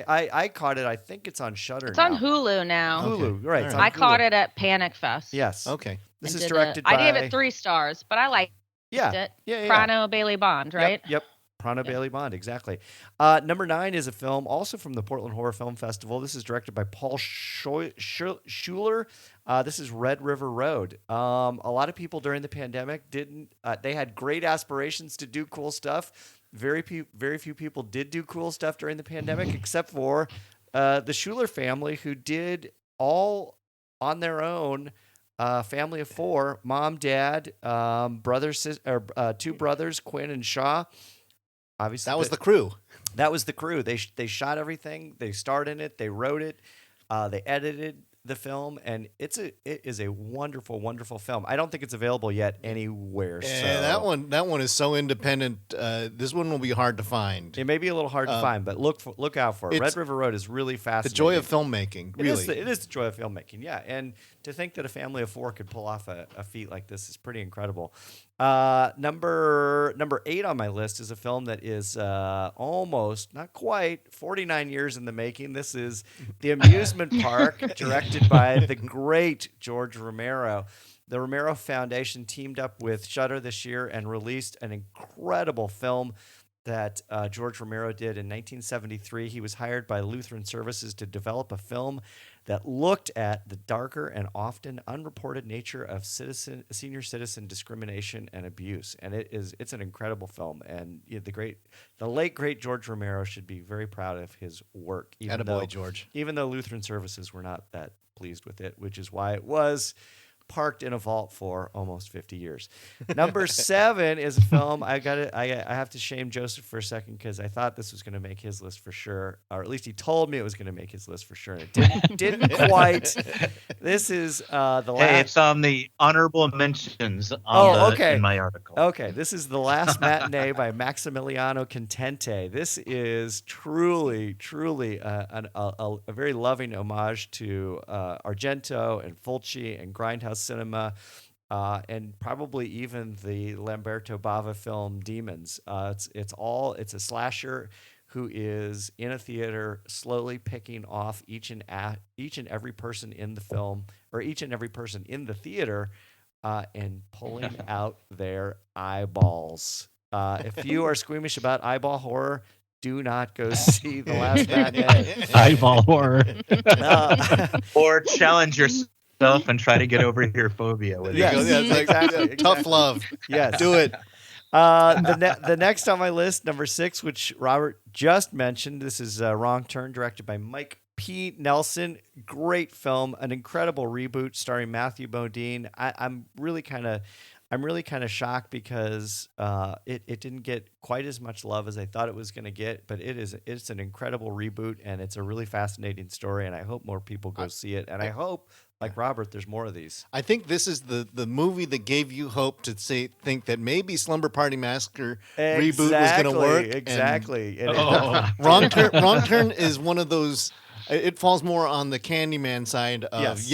I caught it. I think it's on Shudder. It's on Hulu now. Hulu, right? Right. I caught it at Panic Fest. Yes. Okay. This is directed by. I gave it 3 stars, but I liked it. Yeah. Prano Bailey Bond, right? Yep. Prana Bailey Bond, exactly. Number 9 is a film also from the Portland Horror Film Festival. This is directed by Paul Schuler. This is Red River Road. A lot of people during the pandemic didn't. They had great aspirations to do cool stuff. Very few people did do cool stuff during the pandemic, except for the Schuler family, who did all on their own. Family of 4: mom, dad, brothers, 2 brothers, Quinn and Shaw. Obviously, that was the crew. That was the crew. They shot everything. They starred in it. They wrote it. They edited the film, and it is a wonderful, wonderful film. I don't think it's available yet anywhere. So. That one is so independent. This one will be hard to find. It may be a little hard to find, but look out for it. Red River Road is really fascinating. The joy of filmmaking, really. It is the joy of filmmaking, yeah. And to think that a family of 4 could pull off a feat like this is pretty incredible. Number 8 on my list is a film that is almost, not quite, 49 years in the making. This is The Amusement Park, directed by the great George Romero. The Romero Foundation teamed up with Shudder this year and released an incredible film that George Romero did in 1973. He was hired by Lutheran Services to develop a film that looked at the darker and often unreported nature of senior citizen discrimination and abuse. And it's an incredible film. And the late great George Romero should be very proud of his work. George. Even though Lutheran Services were not that pleased with it, which is why it was parked in a vault for almost 50 years. Number 7 is a film. I have to shame Joseph for a second because I thought this was going to make his list for sure, or at least he told me it was going to make his list for sure, and it didn't quite. This is the last. Hey, it's on the honorable mentions in my article. Okay, this is The Last Matinee by Maximiliano Contente. This is truly a very loving homage to Argento and Fulci and Grindhouse cinema, and probably even the Lamberto Bava film Demons. It's a slasher who is in a theater slowly picking off each and every person in the film, or each and every person in the theater, and pulling out their eyeballs. If you are squeamish about eyeball horror, do not go see The Last Matinee. Eyeball horror. Or challenge yourself and try to get over your phobia with it. Yes, exactly. Tough love. Yes. Do it. The next on my list, number 6, which Robert just mentioned. This is Wrong Turn, directed by Mike P. Nelson. Great film, an incredible reboot starring Matthew Modine. I'm really kind of I'm really kind of shocked because it didn't get quite as much love as I thought it was going to get, but it's an incredible reboot, and it's a really fascinating story, and I hope more people go see it, and I hope, like Robert, there's more of these. I think this is the movie that gave you hope to think that maybe Slumber Party Massacre reboot was going to work. Exactly. Wrong Turn is one of those. It falls more on the Candyman side of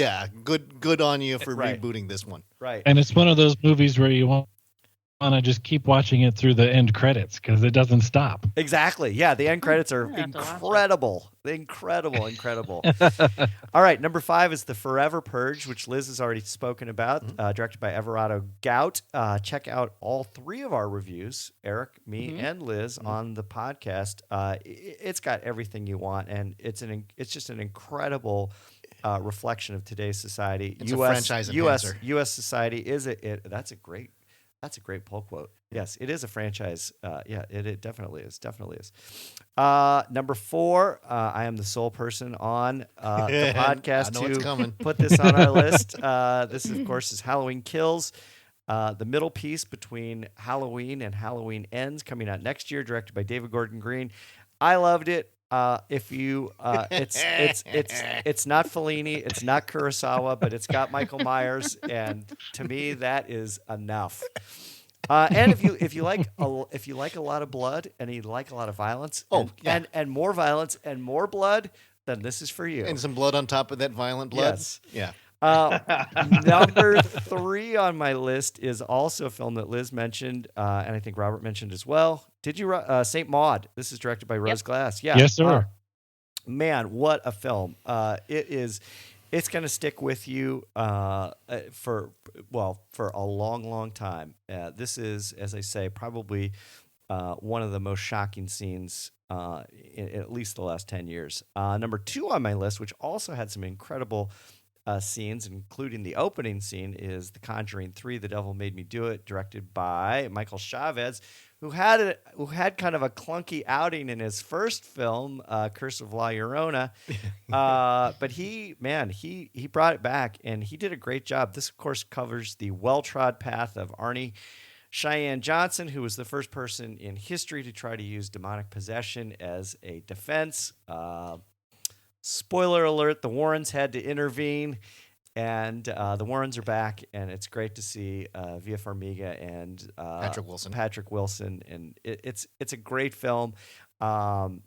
good on you for rebooting this one. Right. And it's one of those movies where you want to just keep watching it through the end credits because it doesn't stop. Exactly. Yeah, the end credits are incredible. Incredible. All right, number 5 is The Forever Purge, which Liz has already spoken about, directed by Everardo Gout. Check out all 3 of our reviews, Eric, me, and Liz, on the podcast. It's got everything you want, and it's just an incredible reflection of today's society. It's a franchise enhancer. U.S. society is That's a great pull quote. Yes, it is a franchise. It definitely is. Number 4, I am the sole person on the podcast to put this on our list. This, of course, is Halloween Kills, the middle piece between Halloween and Halloween Ends, coming out next year, directed by David Gordon Green. I loved it. It's not Fellini, it's not Kurosawa, but it's got Michael Myers, and to me that is enough. And if you like a lot of blood and you like a lot of violence, and more violence and more blood, then this is for you. And some blood on top of that violent blood. Yes. Yeah. Number 3 on my list is also a film that Liz mentioned, and I think Robert mentioned as well. Did you Saint Maud? This is directed by Rose Glass. Yeah. Yes, sir. Man, what a film! It's going to stick with you for a long, long time. This is, as I say, probably one of the most shocking scenes in at least the last 10 years. Number 2 on my list, which also had some incredible scenes, including the opening scene, is The Conjuring 3: The Devil Made Me Do It, directed by Michael Chavez, who had kind of a clunky outing in his first film, Curse of La Llorona, but he brought it back, and he did a great job. This, of course, covers the well-trod path of Arnie Cheyenne Johnson, who was the first person in history to try to use demonic possession as a defense. Spoiler alert, the Warrens had to intervene, and the Warrens are back, and it's great to see Via Farmiga and Patrick Wilson, and it's a great film. The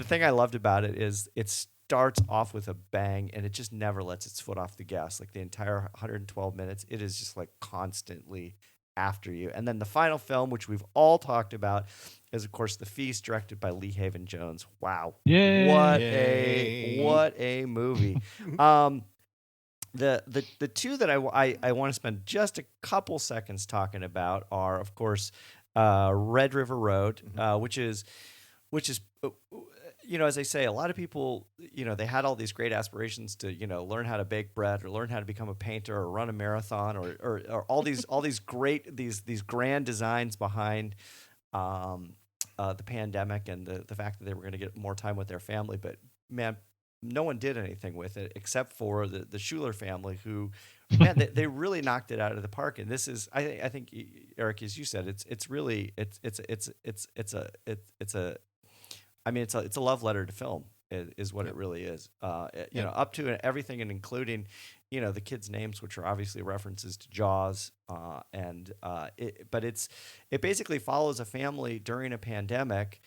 thing I loved about it is it starts off with a bang, and it just never lets its foot off the gas. Like the entire 112 minutes, it is just like constantly after you. And then the final film, which we've all talked about, is of course The Feast, directed by Lee Haven Jones. Wow. Yay. What a movie. The 2 that I want to spend just a couple seconds talking about are, of course, Red River Road, which is as I say, a lot of people, they had all these great aspirations to, learn how to bake bread or learn how to become a painter or run a marathon or all these great, these grand designs behind the pandemic and the fact that they were going to get more time with their family. But man, no one did anything with it except for the Schuler family, who, man, they really knocked it out of the park. And this is, I think, Eric, as you said, it's a love letter to film is what it really is. Up to everything and including, the kids' names, which are obviously references to Jaws. But it basically follows a family during a pandemic,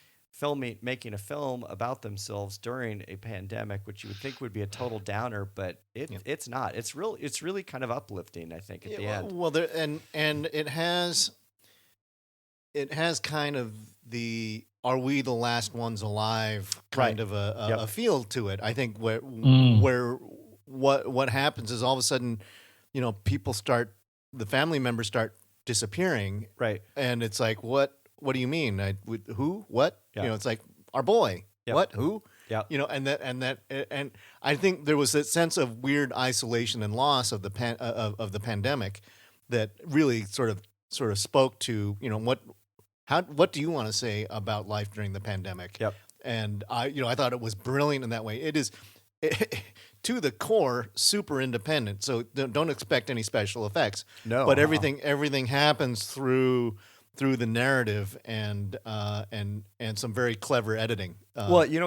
making a film about themselves during a pandemic, which you would think would be a total downer, but it's not. It's really kind of uplifting, I think, at the end. Well, and it has kind of the "Are we the last ones alive?" kind of a feel to it. I think where what happens is all of a sudden, the family members start disappearing, right? And it's like, what do you mean? Who? What? Yeah. It's like our boy. Yep. What? Who? Yeah. And I think there was that sense of weird isolation and loss of the pandemic that really sort of spoke to what do you want to say about life during the pandemic? Yep. And I thought it was brilliant in that way. It is to the core, super independent. So don't expect any special effects. No, but everything happens through the narrative and some very clever editing. Well, you know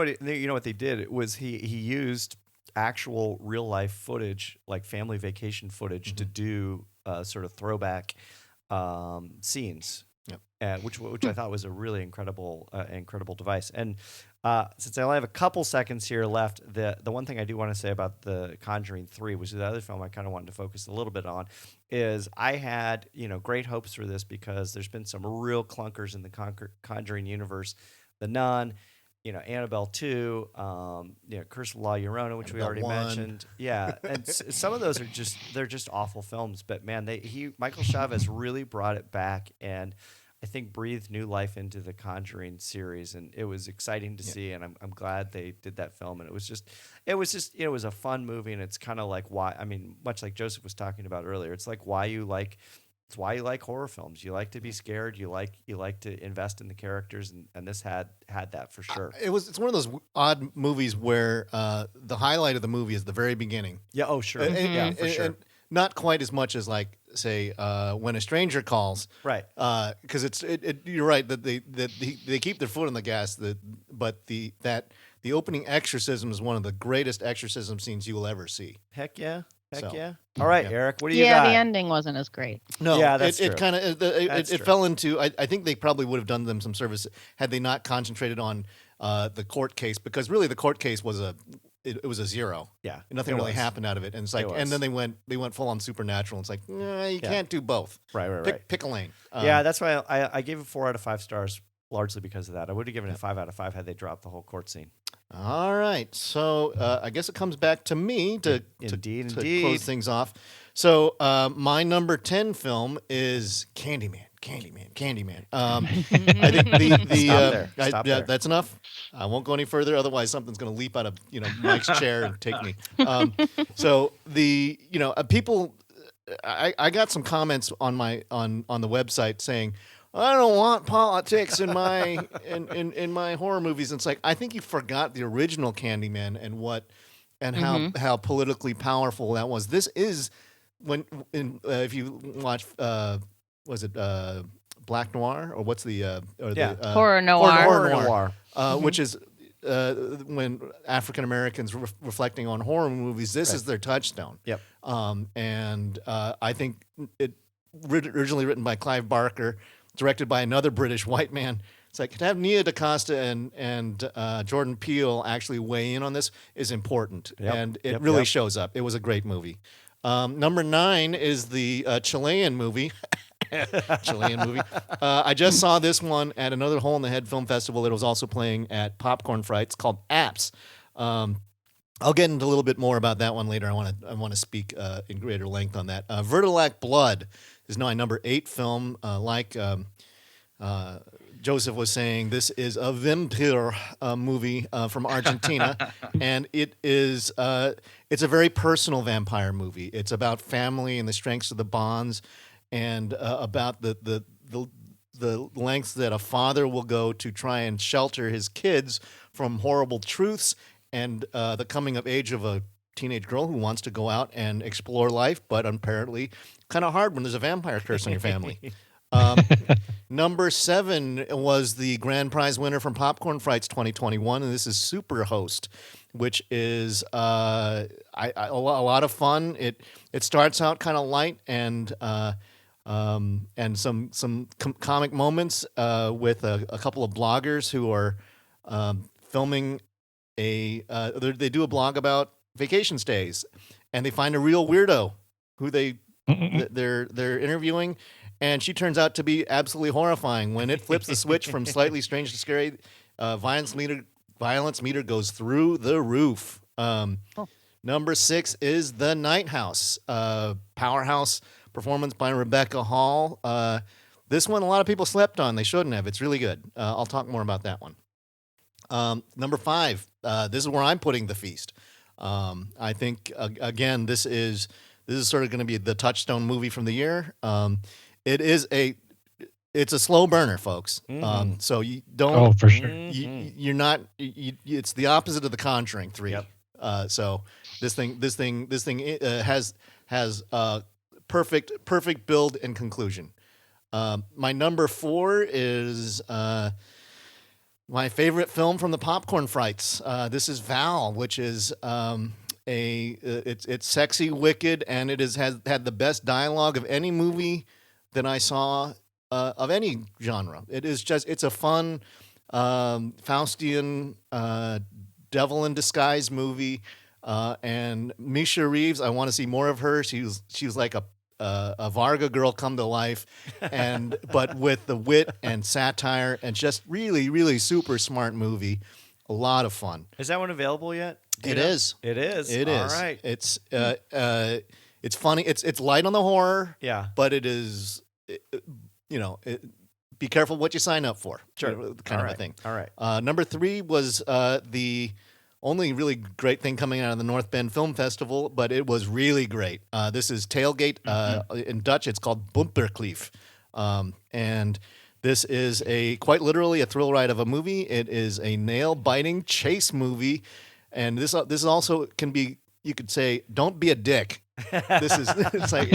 what they did? It was he used actual real life footage, like family vacation footage, to do sort of throwback scenes. Yep. Which I thought was a really incredible device. And since I only have a couple seconds here left, the one thing I do want to say about The Conjuring 3, which is the other film I kind of wanted to focus a little bit on, is I had great hopes for this because there's been some real clunkers in the Conjuring universe. The Nun, Annabelle 2, Curse of La Llorona, which we already 1. mentioned. Yeah, and some of those are just awful films. But man, Michael Chavez really brought it back, and I think breathed new life into the Conjuring series, and it was exciting to see. And I'm glad they did that film. And it was a fun movie, and it's kind of like much like Joseph was talking about earlier. It's like why you like horror films. You like to be scared. You like to invest in the characters, and this had that for sure. It's one of those odd movies where the highlight of the movie is the very beginning. Yeah. Oh, sure. Yeah, for sure. And not quite as much as like say When a Stranger Calls, right? Because you're right that they keep their foot on the gas. But the opening exorcism is one of the greatest exorcism scenes you will ever see. Heck yeah. So, Yeah. All right, yeah. Eric, what do you got? Yeah, the ending wasn't as great. No, Yeah, that's it true. kind of That's it true. fell into. I think they probably would have done them some service had they not concentrated on the court case, because really the court case was it was a zero. Yeah, Nothing it really was. happened out of it, and it's like, It and then was. they went full on supernatural. And it's like, nah, you can't do both. Right. Pick a lane. Yeah, that's why I gave it 4 out of 5 stars, largely because of that. I would have given it 5 out of 5 had they dropped the whole court scene. All right, so I guess it comes back to me to Indeed. close things off. So my number 10 film is Candyman. I think Stop there. that's enough. I won't go any further, otherwise something's going to leap out of Mike's chair and take me. So people, I got some comments on the website saying, I don't want politics in my in my horror movies. And it's like, I think you forgot the original Candyman and how politically powerful that was. This is if you watch was it Black Noir, or what's the Horror noir. Horror noir. Which is when African Americans reflecting on horror movies, this is their touchstone. Yep. And I think it originally written by Clive Barker, directed by another British white man. It's like to have Nia DaCosta and Jordan Peele actually weigh in on this is important, and it really shows up. It was a great movie. Number 9 is the Chilean movie. I just saw this one at another Hole in the Head Film Festival. It was also playing at Popcorn Fright. It's called Apps. I'll get into a little bit more about that one later. I want to speak in greater length on that. Vertilac Blood is my number 8 film. Like Joseph was saying, this is a vampire movie from Argentina, and it's a very personal vampire movie. It's about family and the strengths of the bonds, and about the lengths that a father will go to try and shelter his kids from horrible truths, and the coming of age of a teenage girl who wants to go out and explore life, but apparently kind of hard when there's a vampire curse on your family. Number 7 was the grand prize winner from Popcorn Frights 2021, and this is Superhost, which is a lot of fun. It starts out kind of light and some comic moments with a couple of bloggers who are filming they do a blog about vacation stays, and they find a real weirdo who they're interviewing, and she turns out to be absolutely horrifying. When it flips the switch from slightly strange to scary, violence meter goes through the roof. Number 6 is The Night House, powerhouse performance by Rebecca Hall. This one a lot of people slept on. They shouldn't have. It's really good. I'll talk more about that one. Number 5, this is where I'm putting The Feast. I think again, this is sort of going to be the touchstone movie from the year. It's a slow burner, folks. So you don't. Oh, for sure. You're not. It's the opposite of The Conjuring 3. Yep. So this thing has perfect build and conclusion. My number 4 is my favorite film from the Popcorn Frights. This is Val, which is it's sexy, wicked, and has had the best dialogue of any movie that I saw of any genre. It's a fun Faustian devil in disguise movie. And Misha Reeves, I want to see more of her. She was like a Varga girl come to life, but with the wit and satire, and just really, really super smart movie. A lot of fun. Is that one available yet? It is. It is. It All is. right. It's funny. It's light on the horror. Yeah. But it is. Be careful what you sign up for. Sure. Kind of a thing. All right. Number 3 was the only really great thing coming out of the North Bend Film Festival, but it was really great. This is Tailgate. In Dutch, it's called Bumperklief. And this is quite literally a thrill ride of a movie. It is a nail-biting chase movie. And this also can be, you could say, don't be a dick. This is it's like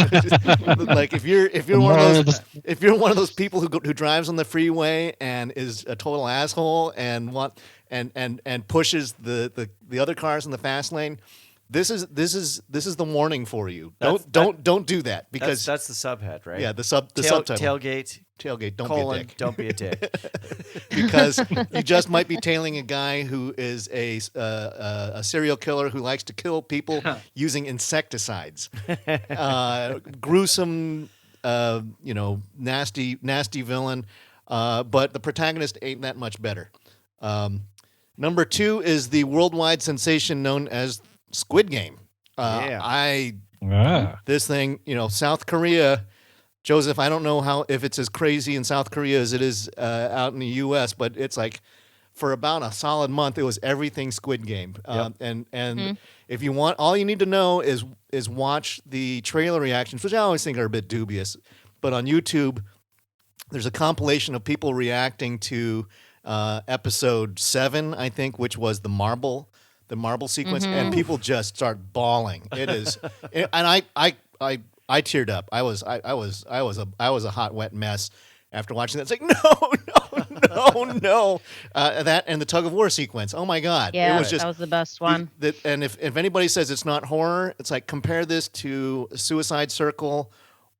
if you're one of those people who drives on the freeway and is a total asshole and pushes the other cars in the fast lane. This is the warning for you. Don't do that, because that's the subhead, right? Yeah, the subtitle. Tailgate. Don't be a dick. Don't be a dick. Because you just might be tailing a guy who is a serial killer who likes to kill people using insecticides. Gruesome, nasty villain. But the protagonist ain't that much better. Number 2 is the worldwide sensation known as Squid Game. This thing, South Korea. Joseph, I don't know if it's as crazy in South Korea as it is out in the U.S., but it's like for about a solid month, it was everything Squid Game. If you want, all you need to know is watch the trailer reactions, which I always think are a bit dubious. But on YouTube, there's a compilation of people reacting to episode 7, I think, which was the marble sequence, and people just start bawling. It is, and I teared up. I was a hot, wet mess after watching that. It's like no. That and the tug of war sequence. Oh my God! Yeah, it was just, that was the best one. And if anybody says it's not horror, it's like compare this to Suicide Circle,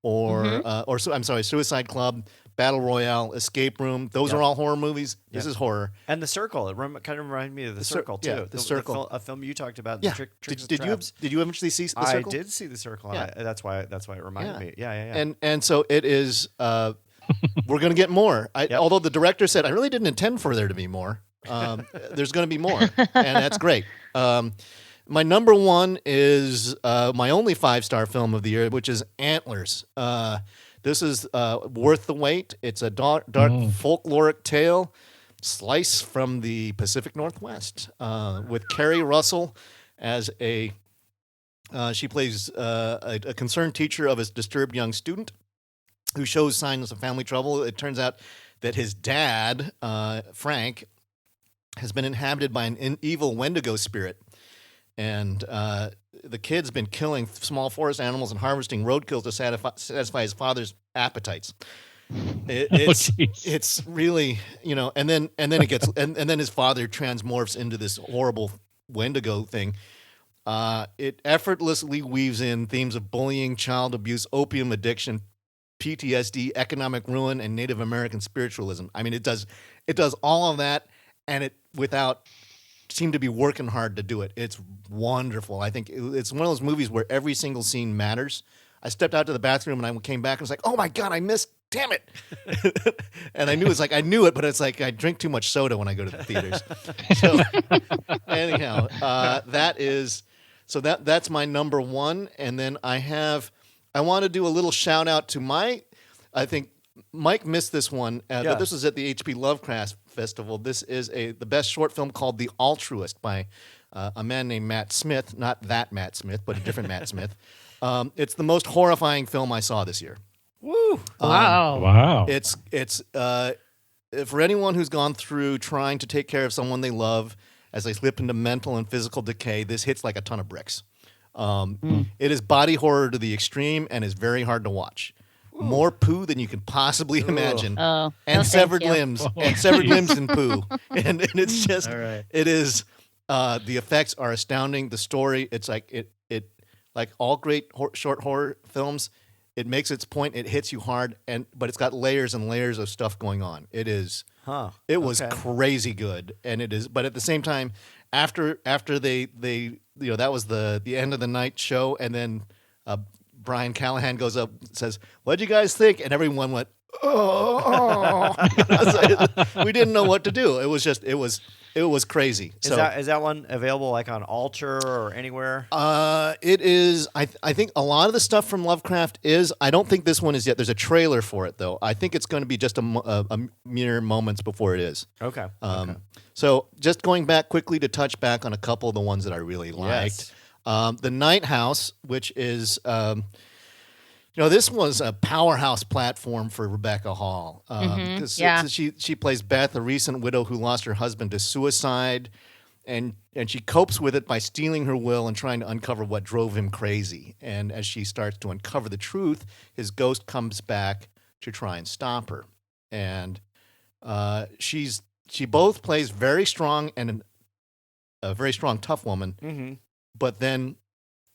Suicide Club, Battle Royale, Escape Room. Those are all horror movies. This is horror. And The Circle. It kind of reminded me of The Circle too. Yeah, The Circle, a film you talked about. Yeah. Tricks and Did Traps. you eventually see The Circle? I did see The Circle. Yeah. That's why it reminded me. Yeah. And so it is. We're going to get more. Although the director said, I really didn't intend for there to be more. There's going to be more, and that's great. My number 1 is my only 5-star film of the year, which is Antlers. This is worth the wait. It's a dark folkloric tale, slice from the Pacific Northwest, with Carrie Russell as she plays a concerned teacher of a disturbed young student who shows signs of family trouble. It turns out that his dad, Frank, has been inhabited by an evil Wendigo spirit. And the kid's been killing small forest animals and harvesting roadkill to satisfy his father's appetites. It's really, and then it gets and then his father transmorphs into this horrible Wendigo thing. It effortlessly weaves in themes of bullying, child abuse, opium addiction, PTSD, economic ruin, and Native American spiritualism. I mean, it does all of that, and it without seem to be working hard to do it. It's wonderful. I think it's one of those movies where every single scene matters. I stepped out to the bathroom and I came back and was like, oh my God, I missed, damn it. And I knew it, but it's like I drink too much soda when I go to the theaters. So anyhow, that's my number 1. And then I want to do a little shout out to I think Mike missed this one, but this was at the H.P. Lovecraft Festival. This is the best short film called The Altruist by a man named Matt Smith. Not that Matt Smith, but a different Matt Smith. It's the most horrifying film I saw this year. Woo! Wow. It's for anyone who's gone through trying to take care of someone they love as they slip into mental and physical decay, this hits like a ton of bricks. It is body horror to the extreme and is very hard to watch. More poo than you can possibly imagine, Oh, and no, severed thank you. limbs, and severed limbs and poo, and it's just, All right. it is. The effects are astounding. The story, it's like it like all great short horror films. It makes its point. It hits you hard, but it's got layers and layers of stuff going on. It is. Huh. It was Okay. crazy good, and it is. But at the same time, after they that was the end of the night show, and then Brian Callahan goes up and says, "What'd you guys think?" And everyone went, "Oh!" We didn't know what to do. It was just it was crazy. Is that one available like on Alter or anywhere? It is. I think a lot of the stuff from Lovecraft is. I don't think this one is yet. There's a trailer for it though. I think it's going to be just a mere moments before it is. Okay. So just going back quickly to touch back on a couple of the ones that I really liked. The Night House, which is. This was a powerhouse platform for Rebecca Hall. Yeah. She plays Beth, a recent widow who lost her husband to suicide, and she copes with it by stealing her will and trying to uncover what drove him crazy. And as she starts to uncover the truth, his ghost comes back to try and stop her. And she both plays very strong and a very strong, tough woman, but then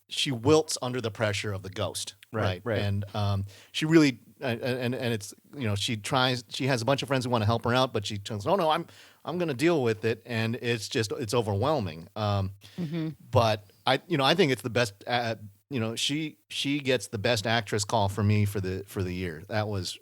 she wilts under the pressure of the ghost. Right. And she really, and it's, she tries, she has a bunch of friends who want to help her out, but she says, "Oh no, I'm going to deal with it." And it's overwhelming. But I think it's the best, she gets the best actress call for me for the year. That was,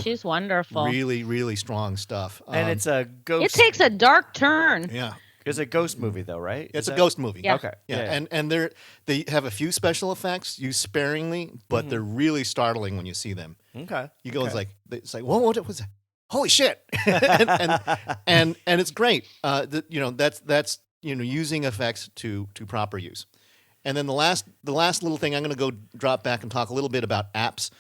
She's wonderful. really, really strong stuff. And it's a ghost. It takes a dark turn. Yeah. It's a ghost movie though, right? It's a ghost movie. Yeah. Okay. Yeah, and they have a few special effects used sparingly, but they're really startling when you see them. Okay. You go, it's like, whoa, what was that? Holy shit! and it's great. That's using effects to proper use. And then the last little thing, I'm going to go drop back and talk a little bit about apps.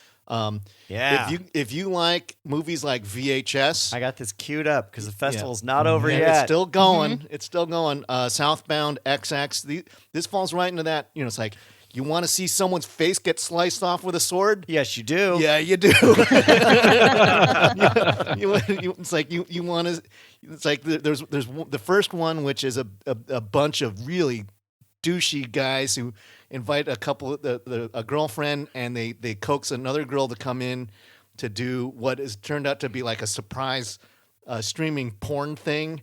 If you like movies like VHS, I got this queued up because the festival's not over yet. It's still going. It's still going. Southbound XX. This falls right into that. It's like, you want to see someone's face get sliced off with a sword? Yes, you do. Yeah, you do. It's like you want to. It's like there's the first one, which is a bunch of really douchey guys who invite a girlfriend, and they coax another girl to come in to do what is turned out to be like a surprise streaming porn thing.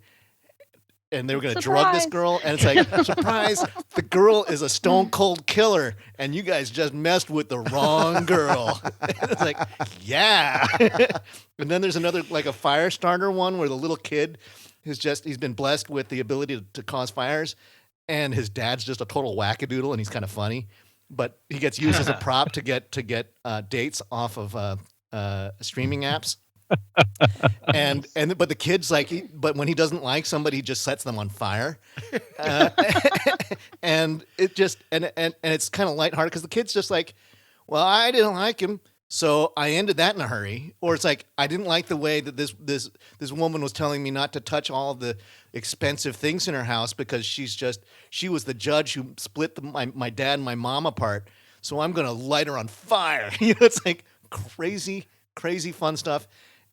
And they were going to drug this girl, and it's like, surprise, the girl is a stone cold killer, and you guys just messed with the wrong girl. And it's like, yeah. And then there's another, like a fire starter one where the little kid he's been blessed with the ability to cause fires, and his dad's just a total wackadoodle, and he's kind of funny, but he gets used as a prop to get dates off of streaming apps. But the kid's like, but when he doesn't like somebody, he just sets them on fire, and it just and it's kind of lighthearted because the kid's just like, well, I didn't like him, so I ended that in a hurry. Or it's like, I didn't like the way that this woman was telling me not to touch all of the expensive things in her house because she was the judge who split my dad and my mom apart, so I'm gonna light her on fire. It's like crazy fun stuff.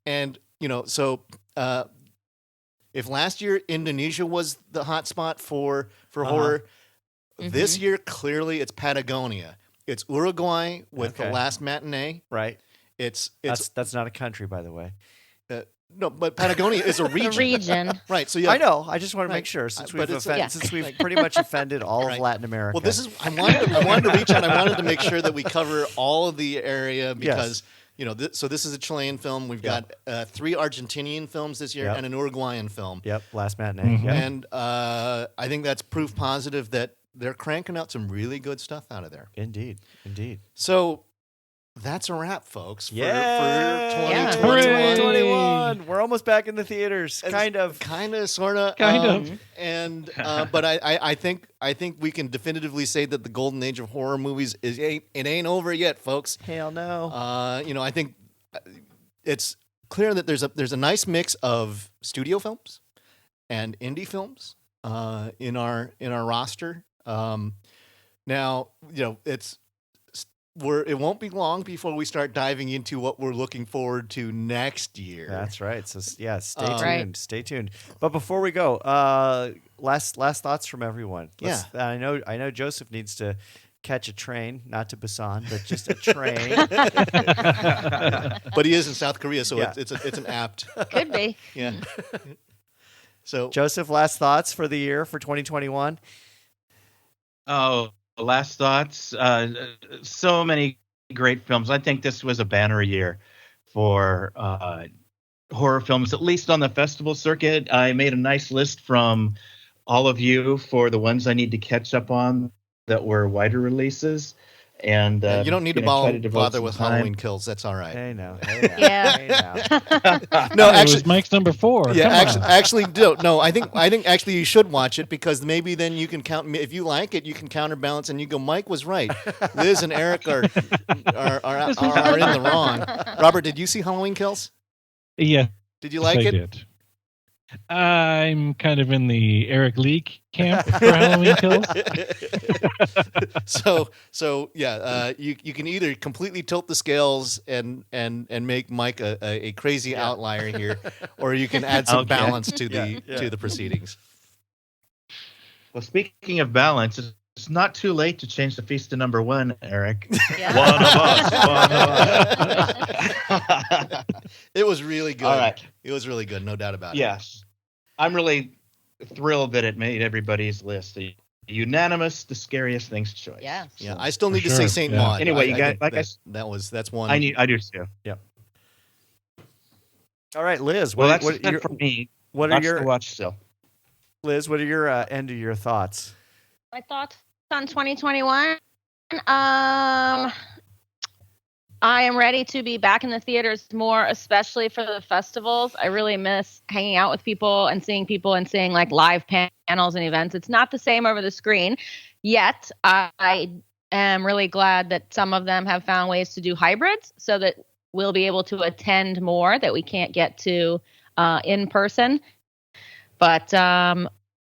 And, so if last year Indonesia was the hot spot for horror, this year clearly it's Patagonia. It's Uruguay with The Last Matinee. Right. It's that's not a country, by the way. No, but Patagonia is a region. A region. Right. So I know. I just want to make sure since we've pretty much offended all of Latin America. Well, I wanted to reach out. I wanted to make sure that we cover all of the area because. So this is a Chilean film. We've got 3 Argentinian films this year and an Uruguayan film. Yep, Last Matinee. Yep. And I think that's proof positive that they're cranking out some really good stuff out of there. Indeed. So that's a wrap, folks, for Yeah. 2021. We're almost back in the theaters. Kind of, sort of. And but I think we can definitively say that the golden age of horror movies ain't over yet, folks. Hell no. I think it's clear that there's a nice mix of studio films and indie films in our roster. Now, it won't be long before we start diving into what we're looking forward to next year. That's right. So yeah, stay tuned. Right. Stay tuned. But before we go, last thoughts from everyone. I know Joseph needs to catch a train, not to Busan, but just a train. But he is in South Korea, so Yeah. it's an apt. Could be. Yeah. So Joseph, last thoughts for the year for 2021? Oh, last thoughts. So many great films. I think this was a banner year for horror films, at least on the festival circuit. I made a nice list from all of you for the ones I need to catch up on that were wider releases. And you don't need to bother with Halloween Kills. That's all right. Hey now. Yeah. Hey now. No, It actually, was Mike's number 4. yeah, Come on. actually, no. I think actually you should watch it because maybe then you can if you like it, you can counterbalance and you go. Mike was right. Liz and Eric are in the wrong. Robert, did you see Halloween Kills? Yeah, Did you like I it? did. I'm kind of in the Eric Lee camp for Halloween Kills. So yeah, you can either completely tilt the scales and make Mike a crazy outlier here, or you can add some Okay. balance to the Yeah. to the proceedings. Well, speaking of balance, it's not too late to change the feast to number 1, Eric. Yeah. One of us. It was really good. All right. It was really good, no doubt about it. Yes. I'm really thrilled that it made everybody's list. A unanimous, the scariest things choice. Yeah. Yeah, I still need For to say sure, Saint yeah. Maud. Anyway, you got- think like I that's one. I do too. All right, Liz. Well, What, that's what, it your, for me. what are Lots your to watch still. Liz? What are your end of your thoughts? My thoughts on 2021. I am ready to be back in the theaters more, especially for the festivals. I really miss hanging out with people and seeing like live panels and events. It's not the same over the screen yet. I am really glad that some of them have found ways to do hybrids so that we'll be able to attend more that we can't get to in person. But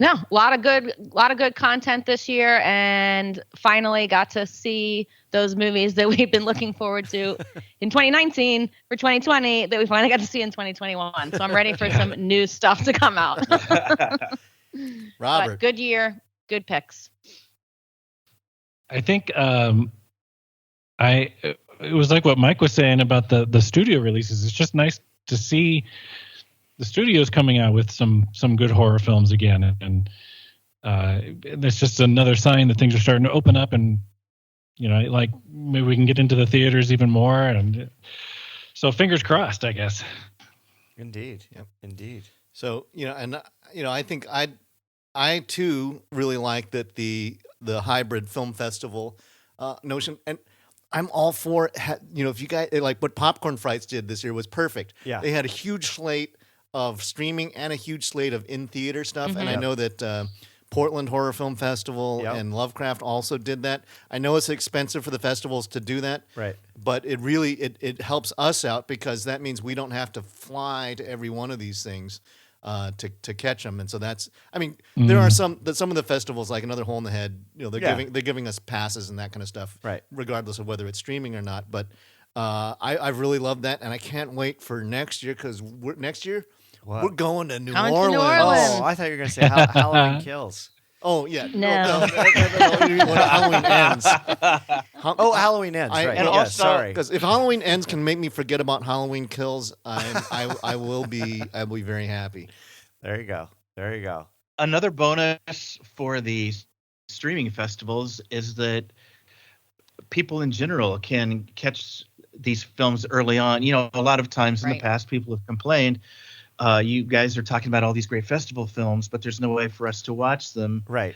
no, a lot of good content this year, and finally got to see those movies that we've been looking forward to in 2019 for 2020 that we finally got to see in 2021. So I'm ready for some new stuff to come out. Robert. But good year, good picks. I think it was like what Mike was saying about the studio releases. It's just nice to see the studios coming out with some good horror films again, and it's just another sign that things are starting to open up, and like maybe we can get into the theaters even more, and so fingers crossed, I guess. Indeed. Yep. Indeed. So I think I too really like that the hybrid film festival notion, and I'm all for if you guys like what Popcorn Frights did this year was perfect. Yeah. They had a huge slate of streaming and a huge slate of in theater stuff, and I know that Portland Horror Film Festival and Lovecraft also did that. I know it's expensive for the festivals to do that, Right. but it really it helps us out because that means we don't have to fly to every one of these things to catch them, and so that's. I mean, there are some of the festivals like Another Hole in the Head. They're giving us passes and that kind of stuff, Right. regardless of whether it's streaming or not. But I've really loved that, and I can't wait for next year because next year What? we're going to New Coming to Orleans. New Orleans. Oh, I thought you were going to say Halloween Kills. Oh yeah, No. when Halloween ends. Oh, Halloween ends. Right. and Yeah, also- sorry. Because if Halloween ends can make me forget about Halloween Kills, I will be very happy. There you go. There you go. Another bonus for the streaming festivals is that people in general can catch these films early on. A lot of times in the Right. past, people have complained, you guys are talking about all these great festival films, but there's no way for us to watch them Right.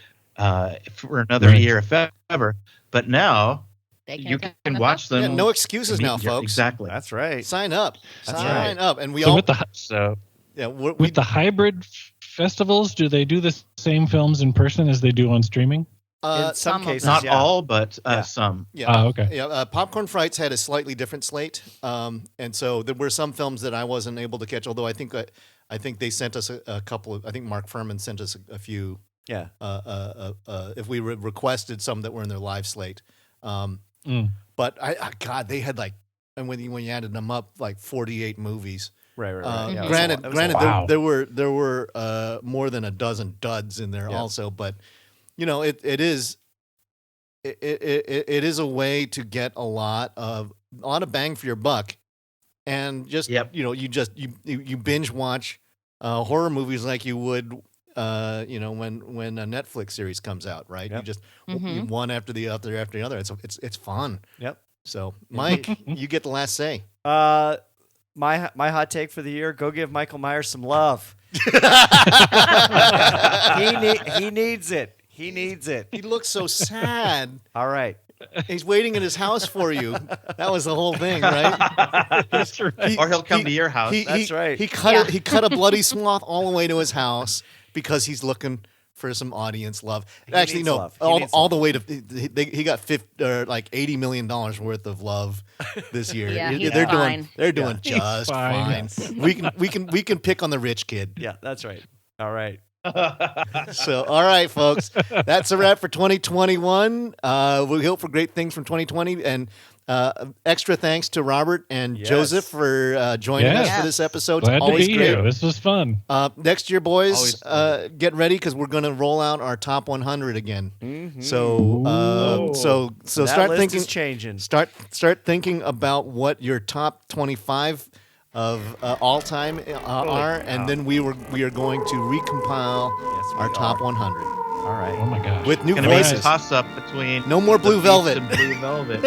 for another Right. year, if ever. But now They you attend can the watch them. Yeah, no excuses now, immediately. folks. Exactly. That's right. Sign up. That's Sign up, and we So all with the So with the hybrid festivals, do they do the same films in person as they do on streaming? In some some of cases, not yeah. all, but Yeah. some. Yeah. Okay. Yeah, Popcorn Frights had a slightly different slate, and so there were some films that I wasn't able to catch. Although I think I think they sent us a couple of. I think Mark Furman sent us a few. Yeah. If we requested some that were in their live slate. But God, they had like, and when you added them up, like 48 movies. Right. Yeah, Granted, Wow. there were more than a dozen duds in there also, but it is a way to get a lot of bang for your buck, and just you binge watch horror movies like you would when a Netflix series comes out, right? Yep. You just one after the other after the other. It's fun. Yep. So Mike, you get the last say. My hot take for the year: go give Michael Myers some love. He needs it. He needs it. He looks so sad. All right. He's waiting in his house for you. That was the whole thing, right? That's right. Or he'll come to your house. That's right. He cut a bloody swath all the way to his house because he's looking for some audience love. Actually, needs no, love. all the way to he got like $80 million worth of love this year. Yeah, he's they're fine. doing just fine. fine. We can pick on the rich kid. Yeah, that's right. All right. So, all right, folks, that's a wrap for 2021. We hope for great things from 2020, and extra thanks to Robert and Yes. Joseph for joining us Yes. for this episode. Glad It's to always be great. here. This was fun. Next year, boys, Always get ready because we're going to roll out our top 100 again. Mm-hmm. So, so That start list thinking. is changing. Start thinking about what your top 25 of all time are, and then we are going to recompile Yes, we our top are. 100 All right. Oh my gosh. with new Gonna be a voices. toss up between No more the Blue Beast Velvet. and Blue Velvet.